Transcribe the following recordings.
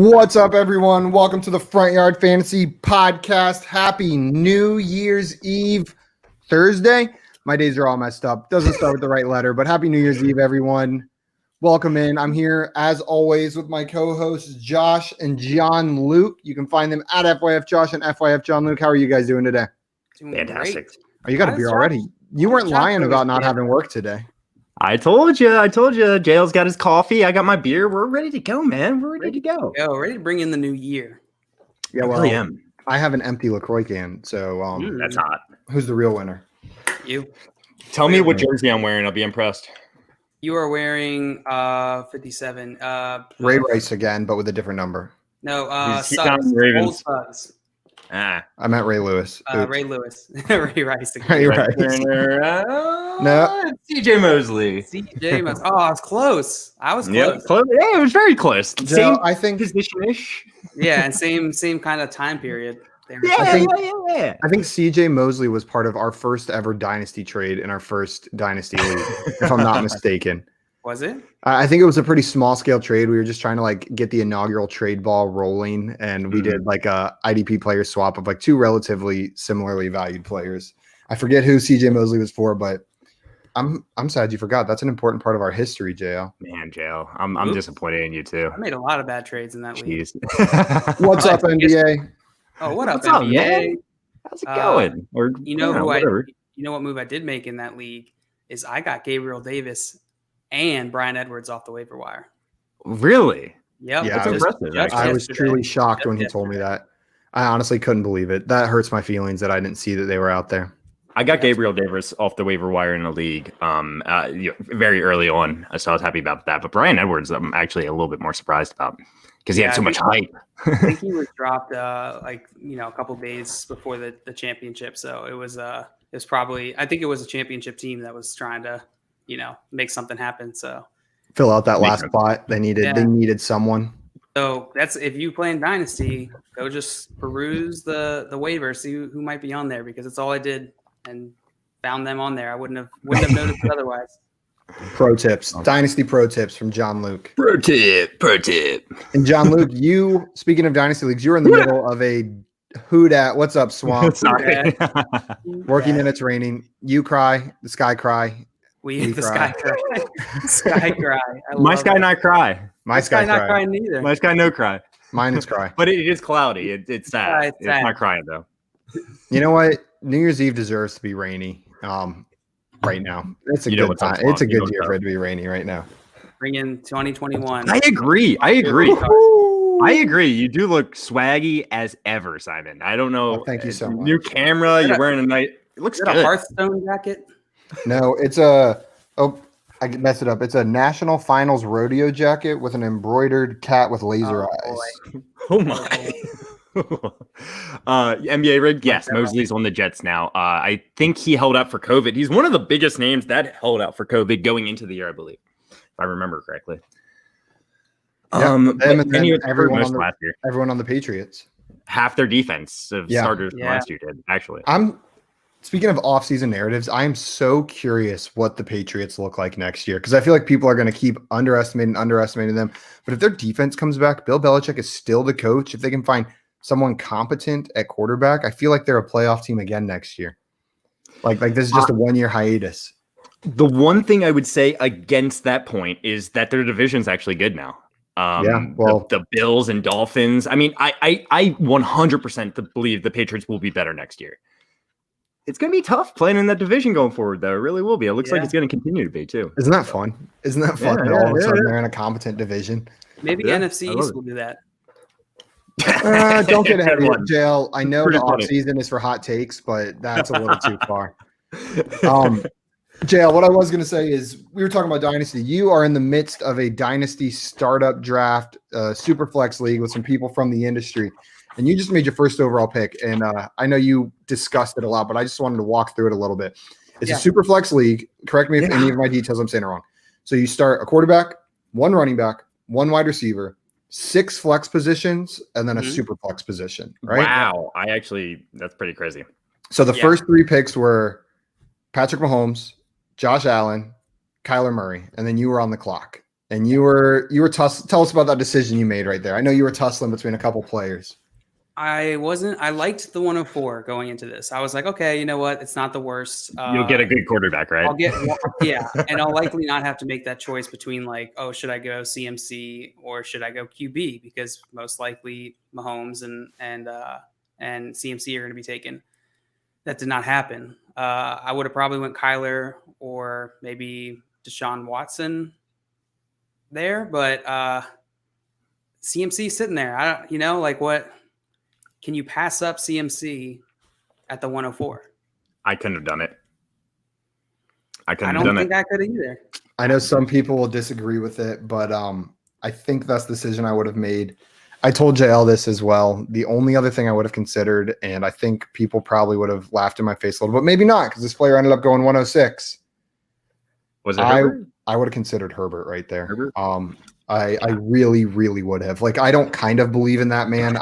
What's up, everyone? Welcome to the Front Yard Fantasy Podcast. Happy New Year's Eve Thursday. My days are all messed up. Doesn't start with the right letter, but happy New Year's Eve, everyone. Welcome in. I'm here, as always, with my co-hosts, Josh and John Luke. You can find them at FYF Josh and FYF John Luke. How are you guys doing today? Doing Fantastic. great. Oh, you got a beer already. You weren't lying about not having work today. I told you. JL's got his coffee. I got my beer. We're ready to go, man. We're ready to go. Ready to bring in the new year. Yeah, I well, really am. I have an empty LaCroix can, so That's hot. who's the real winner? You. Tell me what jersey I'm wearing. I'll be impressed. You are wearing 57. Ray Rice again, but with a different number. No, He's down Suggs. the Ravens. Old Suggs. Ah. I meant Ray Lewis. Ray Lewis. Ray Rice. Ray Rice. No. CJ Mosley. CJ Mosley. Oh, it's close. I was close. Yep. Yeah, it was very close. Joe, Same I think position-ish. Yeah, and same kind of time period. There. Yeah, I think- yeah. I think CJ Mosley was part of our first ever dynasty trade in our first dynasty league, if I'm not mistaken. Was it? I think it was a pretty small scale trade. We were just trying to get the inaugural trade ball rolling, and we did a IDP player swap of two relatively similarly valued players. I forget who CJ Mosley was for, but I'm sad you forgot. That's an important part of our history, JL. Man, JL, I'm Oops. disappointed in you too. I made a lot of bad trades in that league. Jeez. What's up, NBA? Oh, what up, What's up, NBA? man? How's it going? Or You know whatever. what move I did make in that league is I got Gabriel Davis and Brian Edwards off the waiver wire. Really? Yep. Yeah, That's I was- impressive. just I was yesterday. truly shocked when he Just told me yesterday. that. I honestly couldn't believe it. That hurts my feelings that I didn't see that they were out there. I got Gabriel Davis off the waiver wire in the league very early on, so I was happy about that. But Brian Edwards, I'm actually a little bit more surprised about because he Yeah, had so I much think- hype. I think he was dropped a couple days before the championship. So it was probably, I think it was a championship team that was trying to, make something happen. So Fill out that Makes last sense. spot. They needed someone. that's, if you play in Dynasty, go just peruse the waiver, see who might be on there, because it's all I did and found them on there. I wouldn't have noticed it otherwise. Pro tips, Dynasty pro tips from John Luke. Pro tip. And John Luke, you, speaking of Dynasty leagues, you were in the middle of a hoot at. What's up, Swamp? Sorry. Working and it's raining. You cry, the sky cry. We the cry. sky cry. Sky cry. I My love sky it. not cry. My Sky sky not cry. crying either. My sky no cry. Mine is cry. But it is cloudy. It's sad. It's It's sad. not crying though. You know what? New Year's Eve deserves to be rainy. Right now, it's a You know good what's up, time. It's a Swamp. You know good year what's for up. it to be rainy right now. Bring in 2021. I agree. You do look swaggy as ever, Simon. I don't know. Oh, thank you so much. New camera. You're wearing a nice. It looks Is that a good. Hearthstone jacket? No, it's a. Oh, I messed it up. It's a National Finals rodeo jacket with an embroidered cat with laser Oh, eyes. Oh my. NBA rig. Yes, Like that Mosley's on the Jets now. I think he held out for COVID. He's one of the biggest names that held out for COVID going into the year, I believe, if I remember correctly. Yeah, But them and then he was hurt everyone most on the- last year. Everyone on the Patriots. Half their defense of Yeah. starters from Yeah. last year did actually. I'm speaking of off-season narratives. I am so curious what the Patriots look like next year because I feel like people are going to keep underestimating them. But if their defense comes back, Bill Belichick is still the coach. If they can find someone competent at quarterback, I feel like they're a playoff team again next year. Like this is just a 1 year hiatus. The one thing I would say against that point is that their division's actually good now. The Bills and Dolphins. I mean, I 100% believe the Patriots will be better next year. It's going to be tough playing in that division going forward, though. It really will be. It looks like Yeah. it's going to continue to be, too. Isn't that fun? Isn't that fun? Yeah, that all of a yeah, sudden yeah. they're in a competent division. Maybe Yeah, NFC I love East it. will do that. Don't get ahead of Good one. it, Jail. I know Pretty the funny. off season is for hot takes, but that's a little too far. JL, what I was going to say is we were talking about Dynasty. You are in the midst of a Dynasty startup draft, super flex league with some people from the industry, and you just made your first overall pick. And I know you discussed it a lot, but I just wanted to walk through it a little bit. It's Yeah. a super flex league. Correct me if any of my details I'm saying are wrong. So you start a quarterback, one running back, one wide receiver, 6 flex positions, and then a Mhm. super flex position, right? Wow. That's pretty crazy. So the Yeah. first 3 picks were Patrick Mahomes, Josh Allen, Kyler Murray, and then you were on the clock. And you were tell us about that decision you made right there. I know you were tussling between a couple players. I liked the 104 going into this. I was like, okay, you know what? It's not the worst. You'll get a good quarterback, right? I'll get and I'll likely not have to make that choice between like, oh, should I go CMC or should I go QB? Because most likely Mahomes and CMC are going to be taken. That did not happen. I would have probably went Kyler or maybe Deshaun Watson there, but CMC sitting there. I don't, like what? Can you pass up CMC at the 104? I couldn't have done it. I don't think I could either. I know some people will disagree with it, but I think that's the decision I would have made. I told JL this as well. The only other thing I would have considered, and I think people probably would have laughed in my face a little, but maybe not, because this player ended up going 106. Was it Herbert? I would have considered Herbert right there. Herbert? I really, really would have. Like, I don't kind of believe in that man.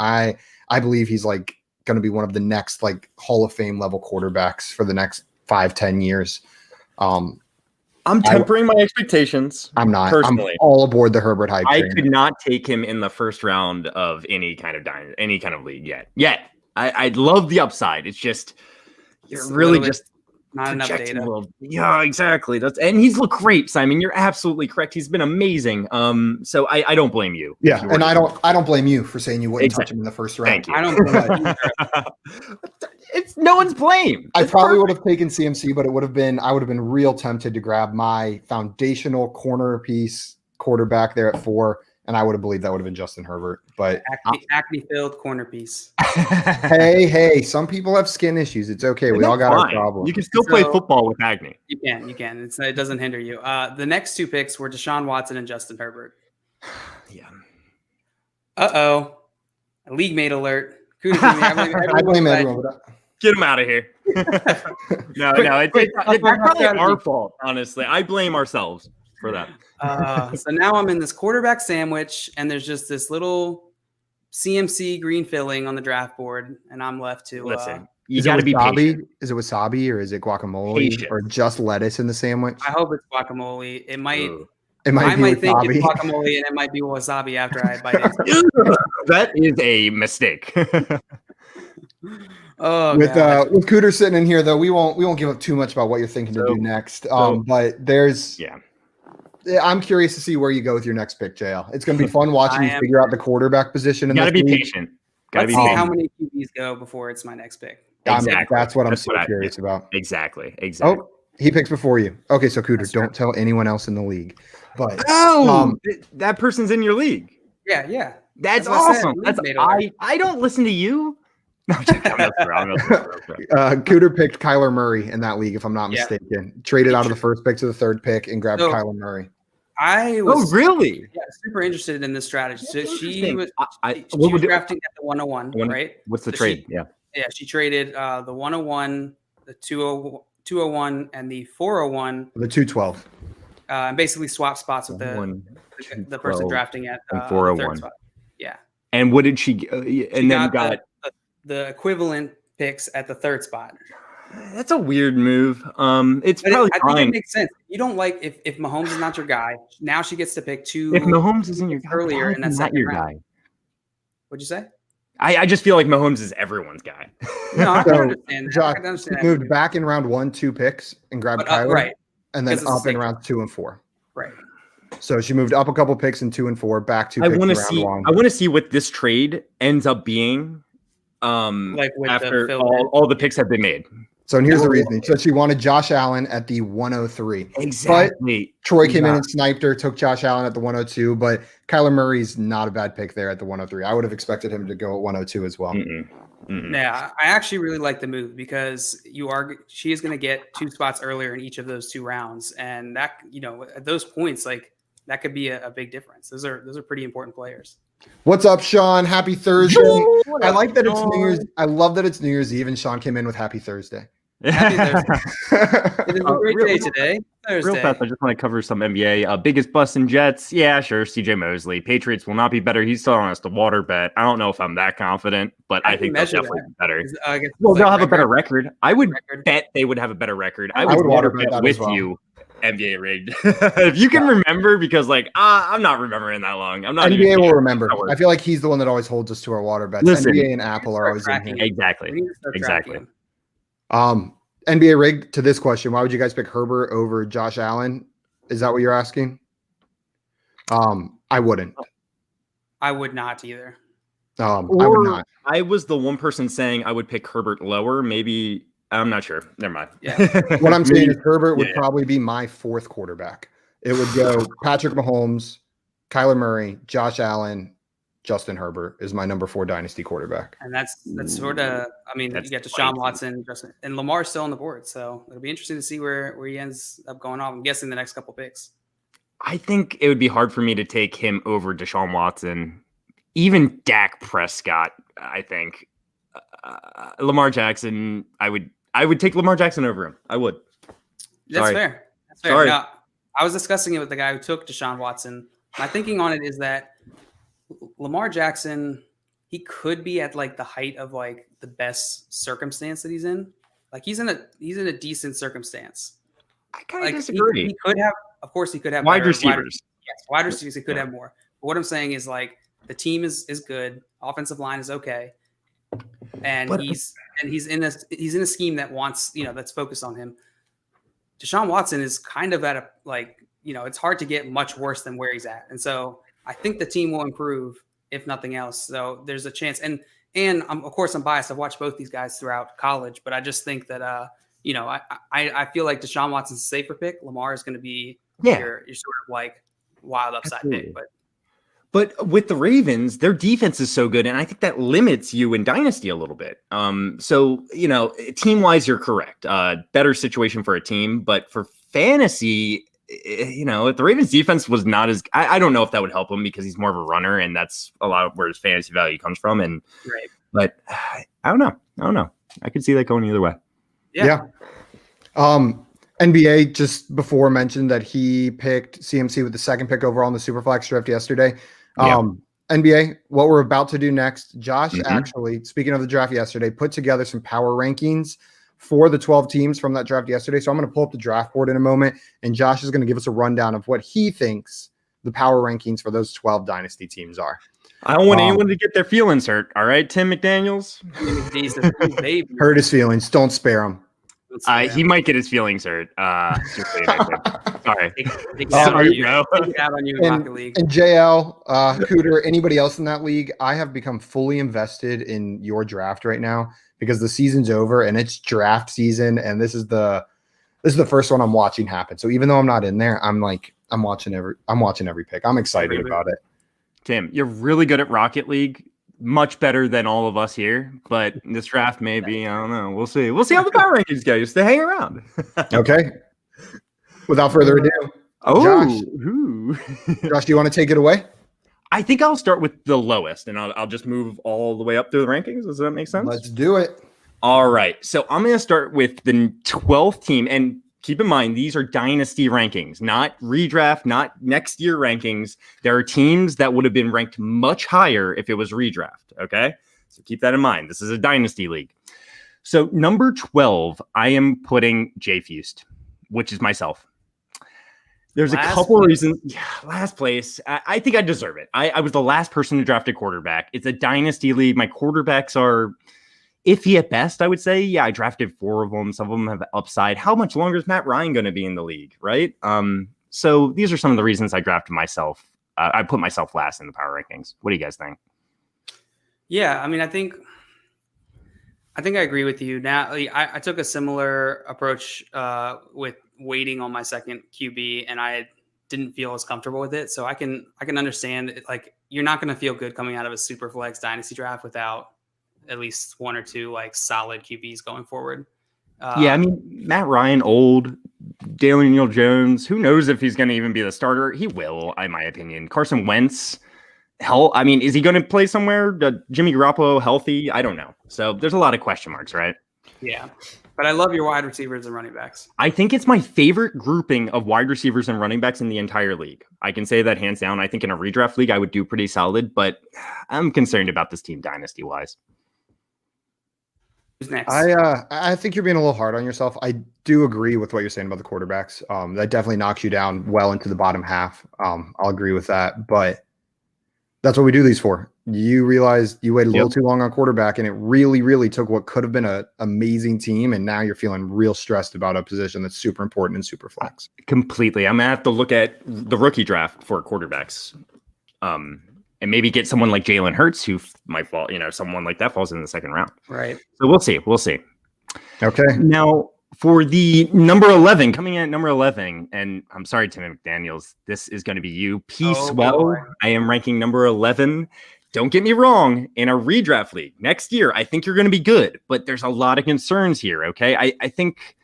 I believe he's like going to be one of the next like Hall of Fame level quarterbacks for the next 5-10 years. I'm tempering my expectations. I'm not. Personally. I'm all aboard the Herbert hype train. I could not take him in the first round of any kind of league yet. I'd love the upside. It's just you're really just not enough data. Yeah, exactly. And he's looked great, Simon. You're absolutely correct. He's been amazing. So I don't blame you. Yeah, and I don't blame you for saying you wouldn't touch him in the first round. Thank you. I don't blame you. It's no one's blame. I probably would have taken CMC, but I would have been real tempted to grab my foundational corner piece quarterback there at 4, and I would have believed that would have been Justin Herbert. But acne-filled corner piece. hey, some people have skin issues. It's okay. We all got our problems. You can still play football with acne. You can. It doesn't hinder you. The next 2 picks were Deshaun Watson and Justin Herbert. Yeah. Uh-oh. A league mate alert. I blame everyone. Get him out of here. No, it's probably our fault, honestly. I blame ourselves for that. So now I'm in this quarterback sandwich, and there's just this little CMC green filling on the draft board, and I'm left to listen. You got to be patient. Is it wasabi or is it guacamole patient. Or just lettuce in the sandwich? I hope it's guacamole. It might. Ooh. I might think it's guacamole, and it might be wasabi after I bite it. That is a mistake. With Cooter sitting in here, though, we won't give up too much about what you're thinking to do next. But there's I'm curious to see where you go with your next pick, JL. It's going to be fun watching you figure out the quarterback position. You got to be patient. Let's see how many QBs go before it's my next pick. Exactly. That's what I'm curious about. Exactly. Oh, he picks before you. Okay, so Cooter, don't tell anyone else in the league. But that person's in your league. Yeah. That's awesome. I don't listen to you. No, Cooter picked Kyler Murray in that league, if I'm not mistaken. Traded out of the first pick to the third pick and grabbed Kyler Murray. I was really? Yeah, super interested in this strategy. So she was drafting at the 101, right? What's the trade? Yeah, she traded the 101, the 201, and the 401. The 212. And basically swap spots with the person drafting at 401. third spot. Yeah. And what did she got the equivalent picks at the third spot. That's a weird move. It's but probably I fine. think it makes sense. You don't like if Mahomes is not your guy. Now she gets to pick 2. If Mahomes isn't your guy, earlier, and that's not your guy. What'd you say? I just feel like Mahomes is everyone's guy. No, I can understand. Josh, she moved back in round 1, 2 picks and grabbed Kyler, right? And then up in rounds 2 and 4. Right. So she moved up a couple picks in 2 and 4, back 2 picks in round 1. I want to see what this trade ends up being. Like with after all the picks have been made. So here's the reasoning. So she wanted Josh Allen at the 103. Exactly. But Troy came in and sniped her, took Josh Allen at the 102. But Kyler Murray's not a bad pick there at the 103. I would have expected him to go at 102 as well. Yeah, I actually really like the move because she is going to get 2 spots earlier in each of those 2 rounds, and that at those points, like that could be a big difference. Those are pretty important players. What's up, Sean? Happy Thursday. I like that it's New Year's. I love that it's New Year's Eve and Sean came in with Happy Thursday. Happy Thursday. It is a great day today. Thursday. Real fast, I just want to cover some NBA. Biggest bust in Jets. Yeah, sure. CJ Mosley. Patriots will not be better. He's telling us to water bet. I don't know if I'm that confident, but I think they'll definitely be better. Well, they'll have a better record. I would bet they would have a better record. I would water bet with you NBA rigged. If you can remember, because like I'm not remembering that long. I'm not. NBA will remember. I feel like he's the one that always holds us to our water bets. Listen, NBA and Apple are always in here. Exactly. NBA rigged to this question. Why would you guys pick Herbert over Josh Allen? Is that what you're asking? I wouldn't. I would not either. I would not. I was the one person saying I would pick Herbert lower. Maybe I'm not sure. Never mind. Yeah. What I'm saying is Herbert would probably be my fourth quarterback. It would go Patrick Mahomes, Kyler Murray, Josh Allen, Justin Herbert is my number 4 dynasty quarterback. And that's sort of, I mean, you get Deshaun Watson, Justin, and Lamar's still on the board. So it'll be interesting to see where he ends up going off. I'm guessing the next couple picks. I think it would be hard for me to take him over Deshaun Watson, even Dak Prescott. I think Lamar Jackson. I would take Lamar Jackson over him. I would. That's fair. That's fair. Sorry. Now, I was discussing it with the guy who took Deshaun Watson. My thinking on it is that Lamar Jackson, he could be at like the height of like the best circumstance that he's in. Like he's in a decent circumstance. I kind of Like disagree. he could have, of course, he could have wide receivers. Yes, wide receivers. He could have more. But what I'm saying is like the team is good. Offensive line is okay, and he's in a scheme that wants, that's focused on him. Deshaun Watson is kind of at a it's hard to get much worse than where he's at, and so I think the team will improve if nothing else. So there's a chance, and of course I'm biased. I've watched both these guys throughout college, but I just think that I feel like Deshaun Watson's a safer pick. Lamar is going to be your sort of like wild upside pick. But with the Ravens, their defense is so good, and I think that limits you in Dynasty a little bit. So, team-wise, you're correct. Better situation for a team, but for fantasy, if the Ravens defense was not as, I don't know if that would help him because he's more of a runner, and that's a lot of where his fantasy value comes from. But I don't know. I could see that going either way. Yeah. NBA just before mentioned that he picked CMC with the second pick overall in the Superflex draft yesterday. NBA, what we're about to do next, Josh actually, speaking of the draft yesterday, put together some power rankings for the 12 teams from that draft yesterday. So I'm going to pull up the draft board in a moment, and Josh is going to give us a rundown of what he thinks the power rankings for those 12 dynasty teams are. I don't want anyone to get their feelings hurt. All right, Tim McDaniels. Hurt his feelings. Don't spare him. He might get his feelings hurt. Sorry. Sorry, bro. And JL, Cooter, anybody else in that league, I have become fully invested in your draft right now because the season's over and it's draft season, and this is the first one I'm watching happen. So even though I'm not in there, I'm watching every pick. I'm excited about it. Tim, you're really good at Rocket League. Much better than all of us here, but this draft maybe, I don't know. We'll see. We'll see how the power rankings go. Just to hang around. Okay. Without further ado, Josh, do you want to take it away? I think I'll start with the lowest, and I'll just move all the way up through the rankings. Does that make sense? Let's do it. All right. So I'm going to start with the 12th team, and keep in mind, these are dynasty rankings, not redraft, not next year rankings. There are teams that would have been ranked much higher if it was redraft. Okay. So keep that in mind. This is a dynasty league. So number 12, I am putting Jay Fust, which is myself. There's a couple of reasons. Yeah, last place. I think I deserve it. I was the last person to draft a quarterback. It's a dynasty league. My quarterbacks are iffy at best, I would say. Yeah, I drafted 4 of them. Some of them have upside. How much longer is Matt Ryan going to be in the league, right? So these are some of the reasons I drafted myself. I put myself last in the power rankings. What do you guys think? Yeah, I mean, I think I agree with you. Now, I took a similar approach with waiting on my second QB, and I didn't feel as comfortable with it. So I can understand it. Like, you're not going to feel good coming out of a super flex dynasty draft without at least 1 or 2 like solid QBs going forward. Yeah, I mean, Matt Ryan, old. Daniel Jones, who knows if he's going to even be the starter? He will, in my opinion. Carson Wentz, is he going to play somewhere? Jimmy Garoppolo healthy? I don't know. So there's a lot of question marks, right? Yeah, but I love your wide receivers and running backs. I think it's my favorite grouping of wide receivers and running backs in the entire league. I can say that hands down. I think in a redraft league, I would do pretty solid, but I'm concerned about this team dynasty-wise. Who's next? I think you're being a little hard on yourself. I do agree with what you're saying about the quarterbacks. That definitely knocks you down well into the bottom half. I'll agree with that, but that's what we do these for. You realized you waited a little too long on quarterback, and it really, really took what could have been an amazing team, and now you're feeling real stressed about a position that's super important and super flex. Completely. I'm gonna have to look at the rookie draft for quarterbacks, and maybe get someone like Jalen Hurts, who might fall. Someone like that falls in the second round. Right. So we'll see. We'll see. Okay. Now for the number 11, coming in at number 11, and I'm sorry, Tim McDaniels, this is going to be you. I am ranking number 11. Don't get me wrong, in a redraft league next year, I think you're going to be good, but there's a lot of concerns here. Okay. I think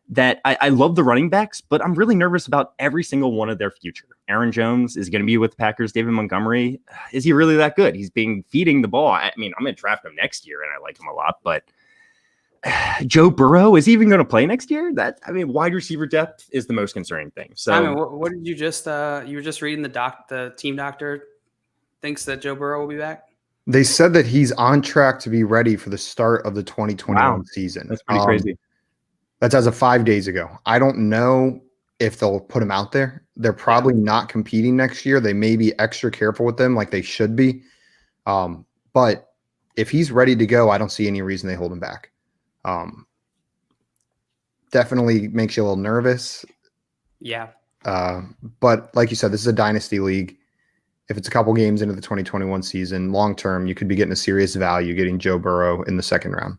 that I love the running backs, but I'm really nervous about every single one of their future. Aaron Jones is going to be with the Packers. David Montgomery, is he really that good? He's feeding the ball. I mean, I'm going to draft him next year, and I like him a lot, but Joe Burrow, is he even going to play next year? Wide receiver depth is the most concerning thing. So, Simon, what did you just? You were just reading the team doctor thinks that Joe Burrow will be back. They said that he's on track to be ready for the start of the 2021 season. That's pretty crazy. That's as of 5 days ago. I don't know if they'll put him out there. They're probably not competing next year. They may be extra careful with them like they should be. But if he's ready to go, I don't see any reason they hold him back. Definitely makes you a little nervous. Yeah. But like you said, this is a dynasty league. If it's a couple games into the 2021 season, long term, you could be getting a serious value getting Joe Burrow in the second round.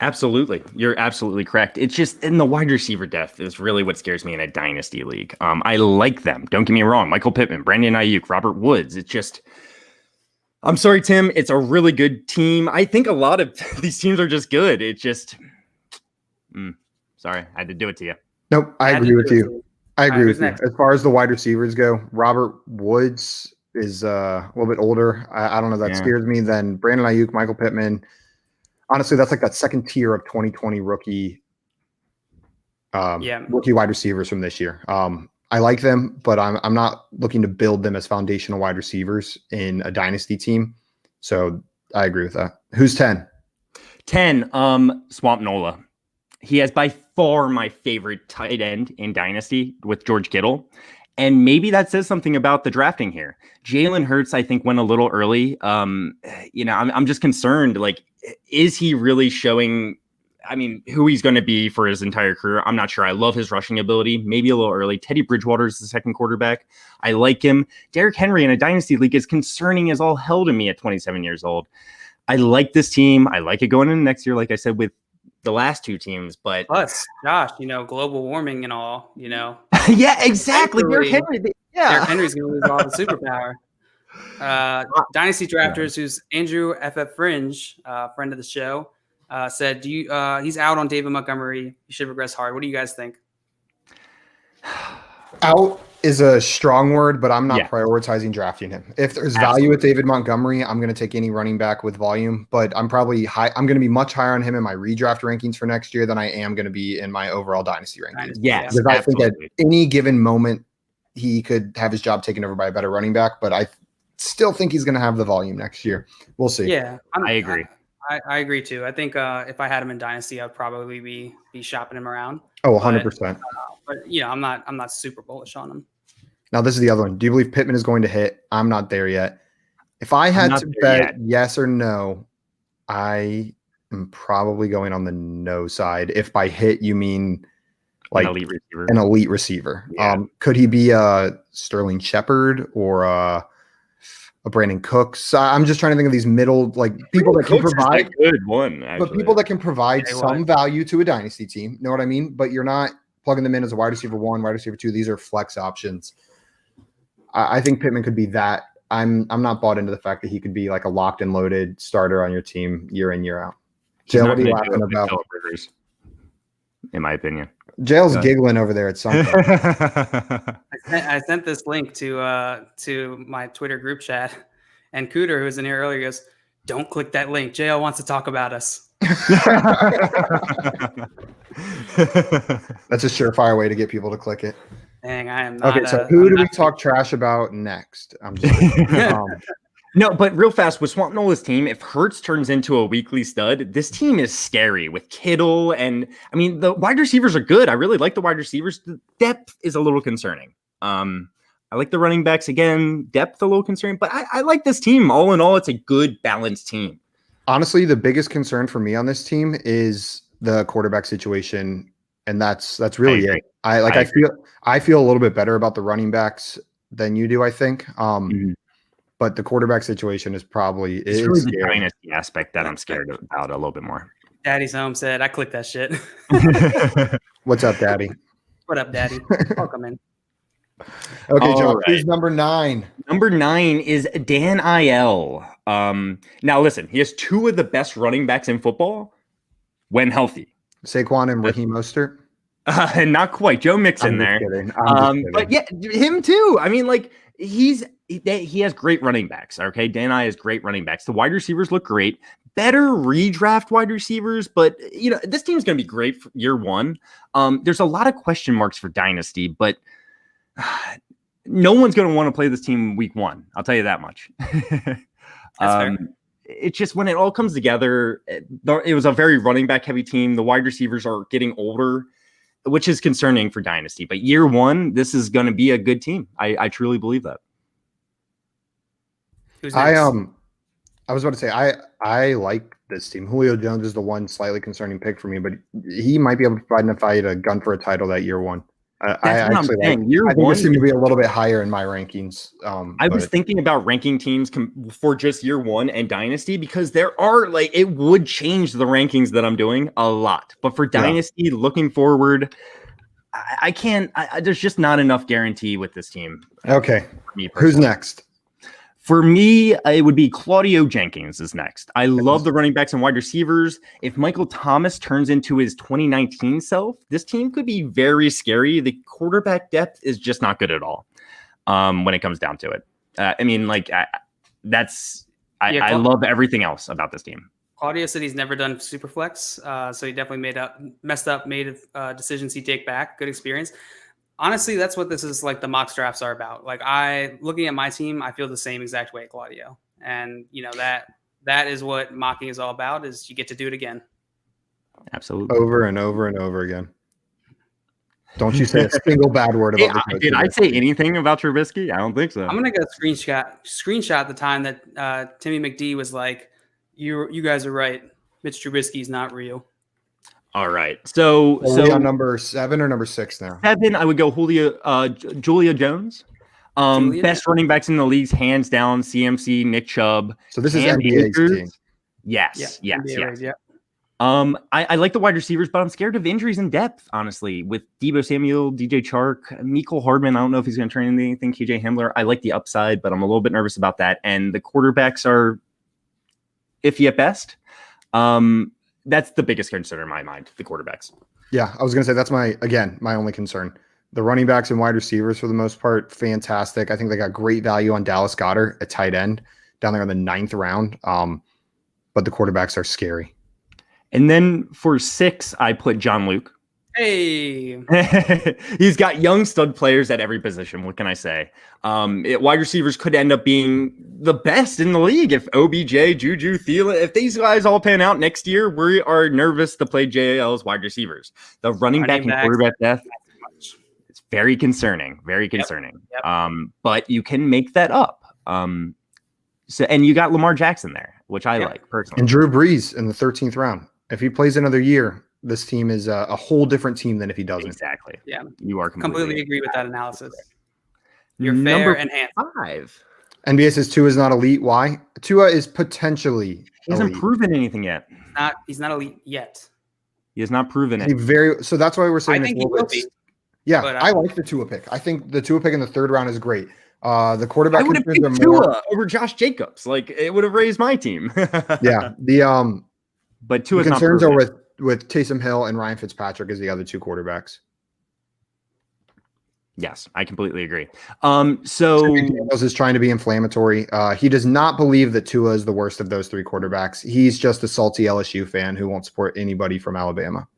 Absolutely. You're absolutely correct. It's just in the wide receiver depth is really what scares me in a dynasty league. I like them. Don't get me wrong. Michael Pittman, Brandon Ayuk, Robert Woods. It's just, I'm sorry, Tim. It's a really good team. I think a lot of these teams are just good. It's just, sorry, I had to do it to you. Nope, I agree with you. I agree with you. As far as the wide receivers go, Robert Woods is a little bit older. I don't know. That scares me. Then Brandon Ayuk, Michael Pittman. Honestly, that's like that second tier of 2020 rookie wide receivers from this year. I like them, but I'm not looking to build them as foundational wide receivers in a dynasty team. So I agree with that. Who's 10? 10, Swamp Nola. He has by far my favorite tight end in dynasty with George Kittle. And maybe that says something about the drafting here. Jalen Hurts, I think, went a little early. I'm just concerned. Like, is he really showing, who he's going to be for his entire career? I'm not sure. I love his rushing ability. Maybe a little early. Teddy Bridgewater is the second quarterback. I like him. Derrick Henry in a dynasty league is concerning as all hell to me at 27 years old. I like this team. I like it going into next year, like I said, with the last two teams, but plus, Josh, global warming and all, yeah, exactly. Derrick Henry, Derrick Henry's gonna lose all the superpower. Dynasty Drafters, who's Andrew FF Fringe, friend of the show, said, he's out on David Montgomery. He should regress hard. What do you guys think? Out is a strong word, but I'm not prioritizing drafting him. If there's value with David Montgomery, I'm going to take any running back with volume, but I'm going to be much higher on him in my redraft rankings for next year than I am going to be in my overall dynasty rankings. Yes, because I think at any given moment, he could have his job taken over by a better running back, but I still think he's going to have the volume next year. We'll see. Yeah, I agree. I agree too. I think if I had him in dynasty, I'd probably be shopping him around. Oh, 100%. But I'm not super bullish on him. Now, this is the other one. Do you believe Pittman is going to hit? I'm not there yet. If I had to bet yes or no, I am probably going on the no side. If by hit, you mean like an elite receiver. Yeah. Could he be a Sterling Shepard or a Brandon Cooks? I'm just trying to think of these middle, like people that can provide good one, actually. But people that can provide some value to a dynasty team. Know what I mean? But you're not plugging them in as a wide receiver 1, wide receiver 2. These are flex options. I think Pittman could be that. I'm not bought into the fact that he could be like a locked and loaded starter on your team year in, year out. Jail, what are you laughing about? In my opinion. Jail's giggling over there at something. I sent this link to my Twitter group chat, and Cooter, who was in here earlier, goes, "Don't click that link. Jail wants to talk about us." That's a surefire way to get people to click it. Dang, I am not. Okay, so who do we talk trash about next? I'm just No, but real fast with Swamp Nola's team, if Hurts turns into a weekly stud, this team is scary with Kittle. And I mean, the wide receivers are good. I really like the wide receivers. The depth is a little concerning. I like the running backs again, depth a little concerning, but I like this team. All in all, it's a good balanced team. Honestly, the biggest concern for me on this team is the quarterback situation. And that's really it. I feel a little bit better about the running backs than you do, I think. But the quarterback situation is probably it's really the dynasty aspect that I'm scared about a little bit more. Daddy's home said, I clicked that shit. What's up, Daddy? What up, Daddy? Welcome in. Okay, John, who's number 9? Number 9 is Dan Il. Now, listen, he has 2 of the best running backs in football when healthy. Saquon and Raheem Mostert? Not quite. Joe Mixon there. But yeah, him too. I mean, like, he has great running backs. Okay, Dan I has great running backs. The wide receivers look great. Better redraft wide receivers, but you know this team's going to be great for year 1. There's a lot of question marks for dynasty, but no one's going to want to play this team week 1. I'll tell you that much. It's just when it all comes together, it was a very running back heavy team. The wide receivers are getting older, which is concerning for dynasty. But year 1, this is going to be a good team. I truly believe that. Who's next? I was about to say I like this team. Julio Jones is the one slightly concerning pick for me, but he might be able to find a gun for a title that year 1. I think this team will be a little bit higher in my rankings. I was thinking about ranking teams for just year 1 and dynasty because there are it would change the rankings that I'm doing a lot. But for dynasty, looking forward, I can't. There's just not enough guarantee with this team. Okay, who's next? For me, it would be Claudio Jenkins is next. I love the running backs and wide receivers. If Michael Thomas turns into his 2019 self, this team could be very scary. The quarterback depth is just not good at all when it comes down to it. I love everything else about this team. Claudio said he's never done Superflex, so he definitely made decisions he'd take back. Good experience. Honestly, that's what this is like. The mock drafts are about. Like looking at my team, I feel the same exact way, Claudio. And you know that is what mocking is all about. Is you get to do it again, absolutely, over and over and over again. Don't you say a single bad word about the coach. Did I say anything about Trubisky? I don't think so. I'm gonna go screenshot the time that Timmy McD was like, "You guys are right. Mitch Trubisky is not real." All right. So on number 7 or number 6 now? 7, I would go Julia Jones. Best running backs in the leagues, hands down. CMC, Nick Chubb. So this is NBA's team. Yes. Yeah. I like the wide receivers, but I'm scared of injuries and depth, honestly, with Deebo Samuel, DJ Chark, Mecole Hardman. I don't know if he's going to turn into anything. KJ Hamler. I like the upside, but I'm a little bit nervous about that. And the quarterbacks are iffy at best. That's the biggest concern in my mind, the quarterbacks. Yeah, I was going to say that's my only concern. The running backs and wide receivers, for the most part, fantastic. I think they got great value on Dallas Goedert at tight end down there in the 9th round. But the quarterbacks are scary. And then for 6, I put John Luke. Hey, he's got young stud players at every position. What can I say? Wide receivers could end up being the best in the league if OBJ, Juju, Thielen, if these guys all pan out next year, we are nervous to play JL's wide receivers. The running back and quarterback depth, it's very concerning, very concerning. Yep. But you can make that up. And you got Lamar Jackson there, which I like personally. And Drew Brees in the 13th round. If he plays another year, this team is a whole different team than if he doesn't. Exactly. Yeah. You are completely agree with that analysis. You're fair Number and handsome. 5. NBA says Tua is not elite. Why? Tua is potentially He hasn't proven anything yet. He's not elite yet. He has not proven it. So that's why we're saying I think he will be. Yeah, I like the Tua pick. I think the Tua pick in the 3rd round is great. The quarterback I would have picked Tua over Josh Jacobs. Like it would have raised my team. Yeah. But Tua's the concerns are with Taysom Hill and Ryan Fitzpatrick as the other 2 quarterbacks. Yes, I completely agree. So Daniels is trying to be inflammatory. He does not believe that Tua is the worst of those 3 quarterbacks. He's just a salty LSU fan who won't support anybody from Alabama.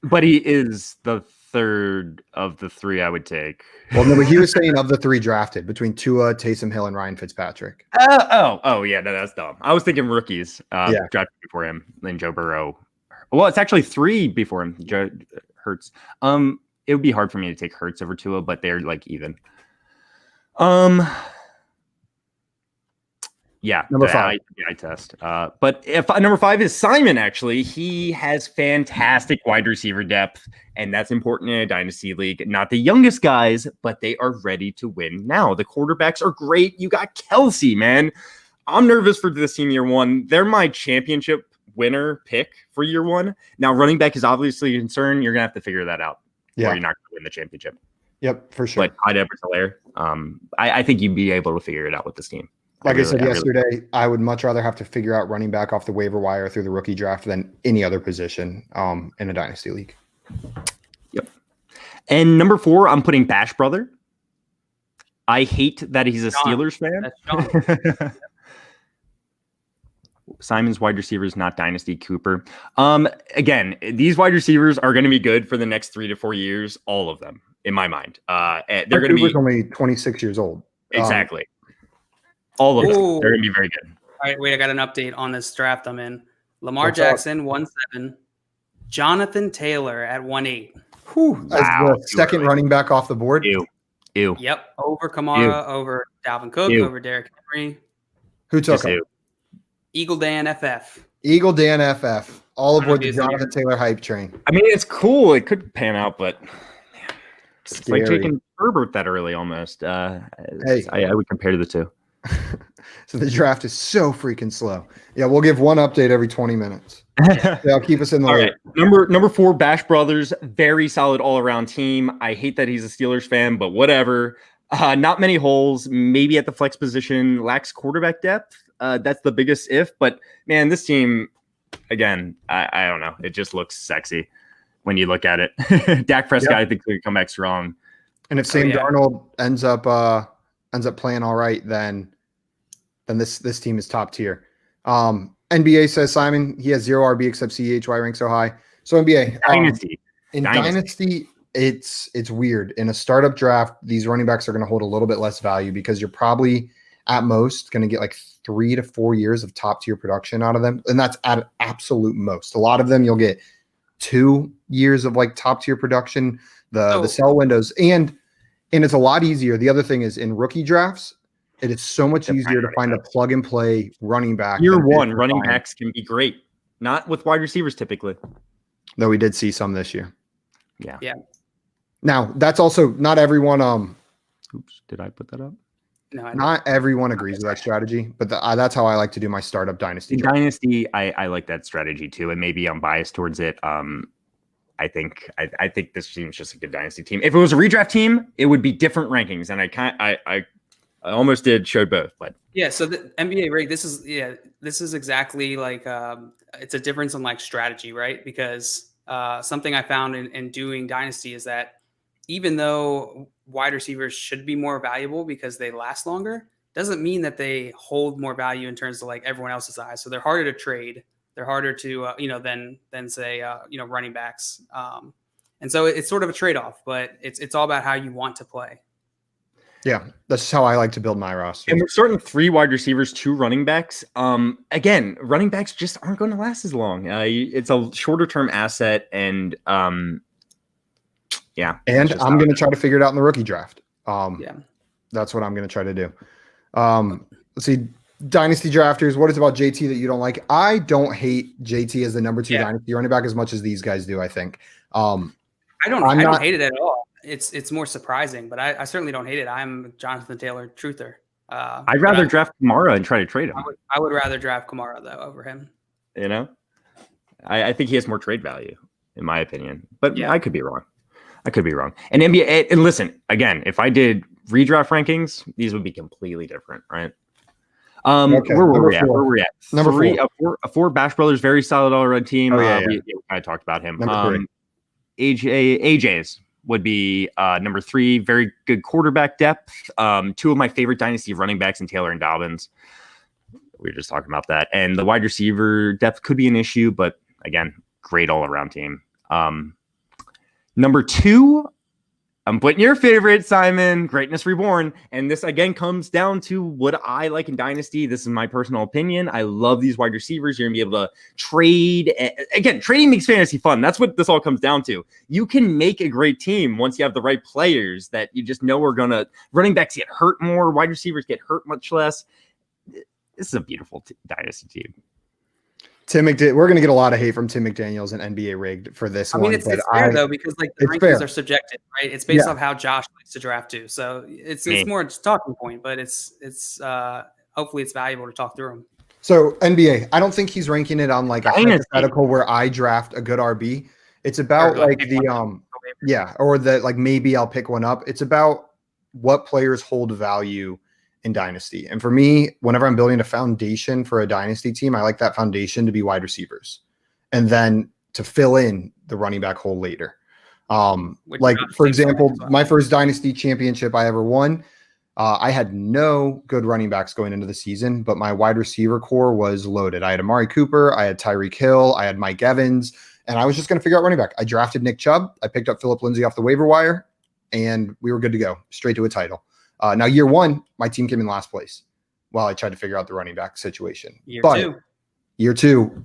But he is the third of the three I would take. Well, no, but he was saying of the three drafted between Tua, Taysom Hill, and Ryan Fitzpatrick. Yeah, no, that's dumb. I was thinking rookies drafted before him, then Joe Burrow. Well, it's actually three before him. Joe Hurts. It would be hard for me to take Hurts over Tua, but they're like even. Yeah, number 5. I test. But if number 5 is Simon, actually, he has fantastic wide receiver depth, and that's important in a dynasty league. Not the youngest guys, but they are ready to win now. The quarterbacks are great. You got Kelsey, man. I'm nervous for this team year one. They're my championship winner pick for year one. Now, running back is obviously a concern. You're gonna have to figure that out, or you're not gonna win the championship. Yep, for sure. But Clyde Edwards-Helaire, I think you'd be able to figure it out with this team. Like I said yesterday, I would much rather have to figure out running back off the waiver wire through the rookie draft than any other position in a dynasty league. Yep. And number 4, I'm putting Bash Brother. I hate that he's a Steelers fan. That's Simon's wide receivers, not dynasty. Cooper. Again, these wide receivers are going to be good for the next 3 to 4 years. All of them, in my mind. They're going to be only 26 years old. Exactly. All of them. They're going to be very good. All right, wait, I got an update on this draft I'm in. Lamar Jackson, 1-7. Jonathan Taylor at 1-8. Whew, as the second running back off the board. Ew. Yep, over Kamara, over Dalvin Cook, over Derrick Henry. Who took him? Eagle Dan FF. Eagle Dan FF. All aboard the Jonathan Taylor hype train. I mean, it's cool. It could pan out, but it's scary. like taking Herbert that early almost. I would compare the two. So the draft is so freaking slow. Yeah, we'll give one update every 20 minutes. They'll keep us in the loop. Right. Number 4, Bash Brothers, very solid all-around team. I hate that he's a Steelers fan, but whatever. Not many holes, maybe at the flex position, lacks quarterback depth. That's the biggest if, but man, this team, again, I don't know. It just looks sexy when you look at it. Dak Prescott, I think could come back strong. And if Sam Darnold ends up playing all right, then this team is top tier. NBA says Simon, he has 0 RB except CH. Why rank so high? So NBA Dynasty, it's weird. In a startup draft, these running backs are going to hold a little bit less value because you're probably at most going to get like 3 to 4 years of top tier production out of them, and that's at absolute most. A lot of them you'll get 2 years of like top tier production. The sell windows and it's a lot easier. The other thing is in rookie drafts, it is so much easier to find a plug and play running back. Year one, running backs can be great. Not with wide receivers typically. Though we did see some this year. Yeah. Now, that's also not everyone. Oops, did I put that up? No, not everyone agrees with that strategy, but that's how I like to do my startup dynasty. Dynasty, I like that strategy too, and maybe I'm biased towards it. I think this team's just a good dynasty team. If it was a redraft team, it would be different rankings, and I almost showed both, but yeah. So the NBA rate, this is exactly like it's a difference in like strategy, right? Because something I found in doing dynasty is that even though wide receivers should be more valuable because they last longer, doesn't mean that they hold more value in terms of like everyone else's eyes. So they're harder to trade. They're harder to, than say, running backs. And so it's sort of a trade-off, but it's all about how you want to play. Yeah, that's how I like to build my roster. And we're starting 3 wide receivers, 2 running backs. Again, running backs just aren't going to last as long. It's a shorter-term asset, and yeah. And I'm going to try to figure it out in the rookie draft. That's what I'm going to try to do. Let's see. Dynasty drafters, what is about JT that you don't like? I don't hate JT as the number 2 dynasty running back as much as these guys do, I think. I don't hate it at all. It's more surprising, but I certainly don't hate it. I'm Jonathan Taylor truther. I'd rather draft Kamara and try to trade him. I would rather draft Kamara though over him. You know, I think he has more trade value in my opinion, but I could be wrong. And NBA, and listen, again, if I did redraft rankings, these would be completely different, right? Where were we at? Number 3, a 4 Bash Brothers, very solid all-around team. We kind of talked about him. Number 3. AJ's would be number 3. Very good quarterback depth. 2 of my favorite dynasty running backs in Taylor and Dobbins. We were just talking about that. And the wide receiver depth could be an issue, but again, great all-around team. Number 2, I'm putting your favorite, Simon, Greatness Reborn. And this, again, comes down to what I like in Dynasty. This is my personal opinion. I love these wide receivers. You're going to be able to trade. Again, trading makes fantasy fun. That's what this all comes down to. You can make a great team once you have the right players that you just know are going to – running backs get hurt more. Wide receivers get hurt much less. This is a beautiful Dynasty team. We're going to get a lot of hate from Tim McDaniels and NBA Rigged for this one. I mean, it's fair though, because like the rankings are subjective, right? It's based off how Josh likes to draft too. So it's more just a talking point, but it's hopefully it's valuable to talk through them. So NBA, I don't think he's ranking it on like a hypothetical where I draft a good RB. It's about like or that like maybe I'll pick one up. It's about what players hold value in Dynasty. And for me, whenever I'm building a foundation for a Dynasty team, I like that foundation to be wide receivers and then to fill in the running back hole later. Like for example, my first Dynasty championship I ever won, I had no good running backs going into the season, but my wide receiver core was loaded. I had Amari Cooper, I had Tyreek Hill, I had Mike Evans, and I was just going to figure out running back. I drafted Nick Chubb. I picked up Phillip Lindsay off the waiver wire, and we were good to go, straight to a title. Now, year 1, my team came in last place while I tried to figure out the running back situation. Year two,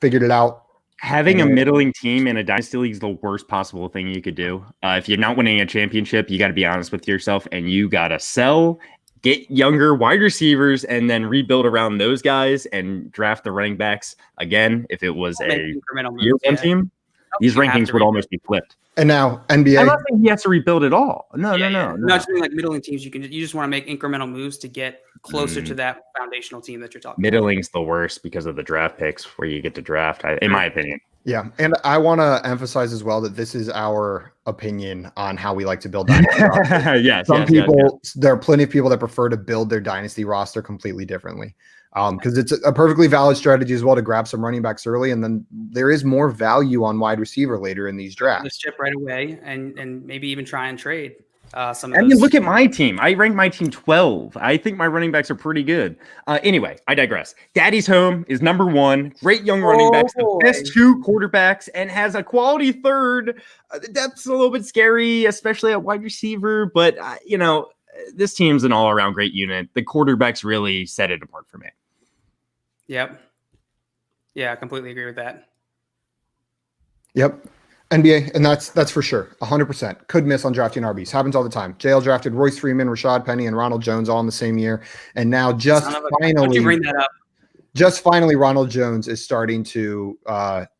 figured it out. Having a middling team in a Dynasty League is the worst possible thing you could do. If you're not winning a championship, you got to be honest with yourself, and you got to sell, get younger wide receivers, and then rebuild around those guys and draft the running backs. Again, if it was a year 1 team, these rankings would almost be flipped. And now NBA. I'm not saying he has to rebuild it all. No. Not just like middling teams. You just want to make incremental moves to get closer to that foundational team that you're talking about. Middling's the worst because of the draft picks where you get to draft, in my opinion. Yeah. And I want to emphasize as well that this is our opinion on how we like to build dynasty rosters. There are plenty of people that prefer to build their dynasty roster completely differently. Because it's a perfectly valid strategy as well to grab some running backs early, and then there is more value on wide receiver later in these drafts. Just chip right away, and maybe even try and trade some. I mean, look at my team. I ranked my team 12. I think my running backs are pretty good. Anyway, I digress. Daddy's Home is number 1. Great young running backs, the best 2 quarterbacks, and has a quality third. The depth's a little bit scary, especially at wide receiver, but this team's an all-around great unit. The quarterbacks really set it apart for me. Yep. Yeah, I completely agree with that. Yep. NBA, and that's for sure. 100%. Could miss on drafting RBs. Happens all the time. JL drafted Royce Freeman, Rashad Penny, and Ronald Jones all in the same year. And now just finally, Ronald Jones is starting to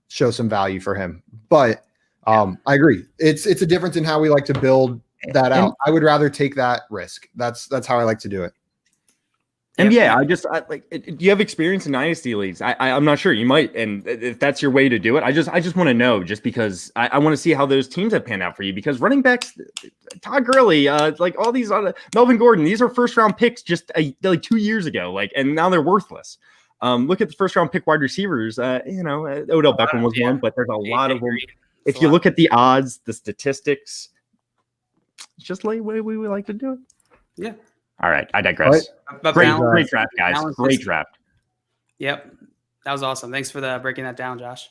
show some value for him. But I agree. It's a difference in how we like to build that out. I would rather take that risk. That's how I like to do it. And do you have experience in dynasty leagues? I'm not sure. You might, and if that's your way to do it, I just want to know, just because I want to see how those teams have panned out for you. Because running backs, Todd Gurley, like all these other Melvin Gordon, these are first round picks just like 2 years ago, and now they're worthless. Look at the first round pick wide receivers. Odell Beckham was one, but there's a lot of them. If you look at the odds, the statistics, it's just the way we like to do it. Yeah. All right, I digress. Great draft, guys. Great draft. Yep, that was awesome. Thanks for breaking that down, Josh.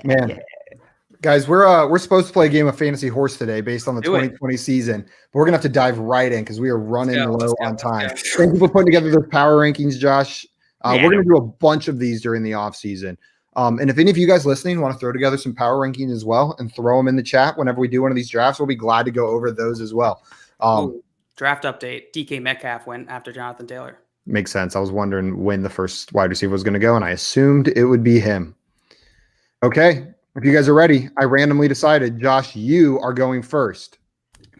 Man, guys, we're supposed to play a game of Fantasy Horse today based on the 2020 season, but we're gonna have to dive right in because we are running low on time. Thank you for putting together those power rankings, Josh. We're gonna do a bunch of these during the off season. And if any of you guys listening want to throw together some power rankings as well and throw them in the chat whenever we do one of these drafts, we'll be glad to go over those as well. Draft update: DK Metcalf went after Jonathan Taylor. Makes sense. I was wondering when the first wide receiver was going to go, and I assumed it would be him. Okay, if you guys are ready, I randomly decided, Josh, you are going first.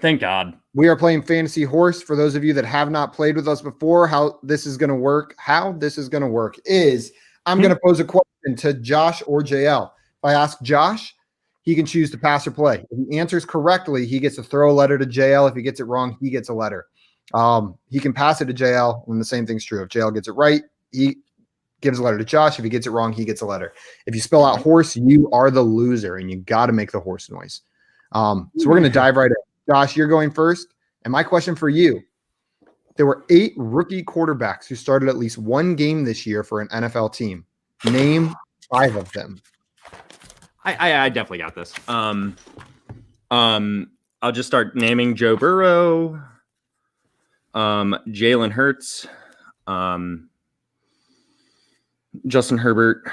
Thank God. We are playing Fantasy Horse. For those of you that have not played with us before, how this is going to work is I'm going to pose a question to Josh or JL. If I ask Josh, he can choose to pass or play. If he answers correctly, he gets to throw a letter to JL. If he gets it wrong, he gets a letter. He can pass it to JL, and the same thing's true. If JL gets it right, he gives a letter to Josh. If he gets it wrong, he gets a letter. If you spell out horse, you are the loser, and you got to make the horse noise. So we're going to dive right in. Josh, you're going first. And my question for you, there were 8 rookie quarterbacks who started at least one game this year for an NFL team. Name 5 of them. I definitely got this. I'll just start naming Joe Burrow, Jalen Hurts, Justin Herbert,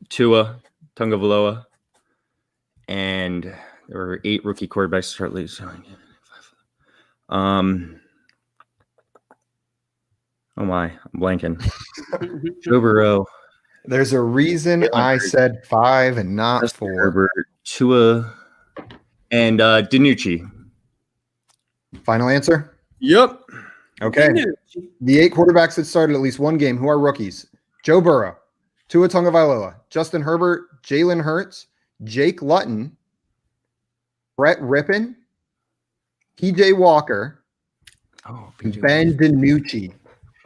Tua Tagovailoa, and there were 8 rookie quarterbacks to start league. Oh my, I'm blanking. Joe Burrow. There's a reason I said 5 and not Justin 4. Herbert, Tua, and DiNucci. Final answer? Yep. Okay. The 8 quarterbacks that started at least one game who are rookies: Joe Burrow, Tua Tagovailoa, Justin Herbert, Jalen Hurts, Jake Luton, Brett Rippon, PJ Walker, Ben DiNucci.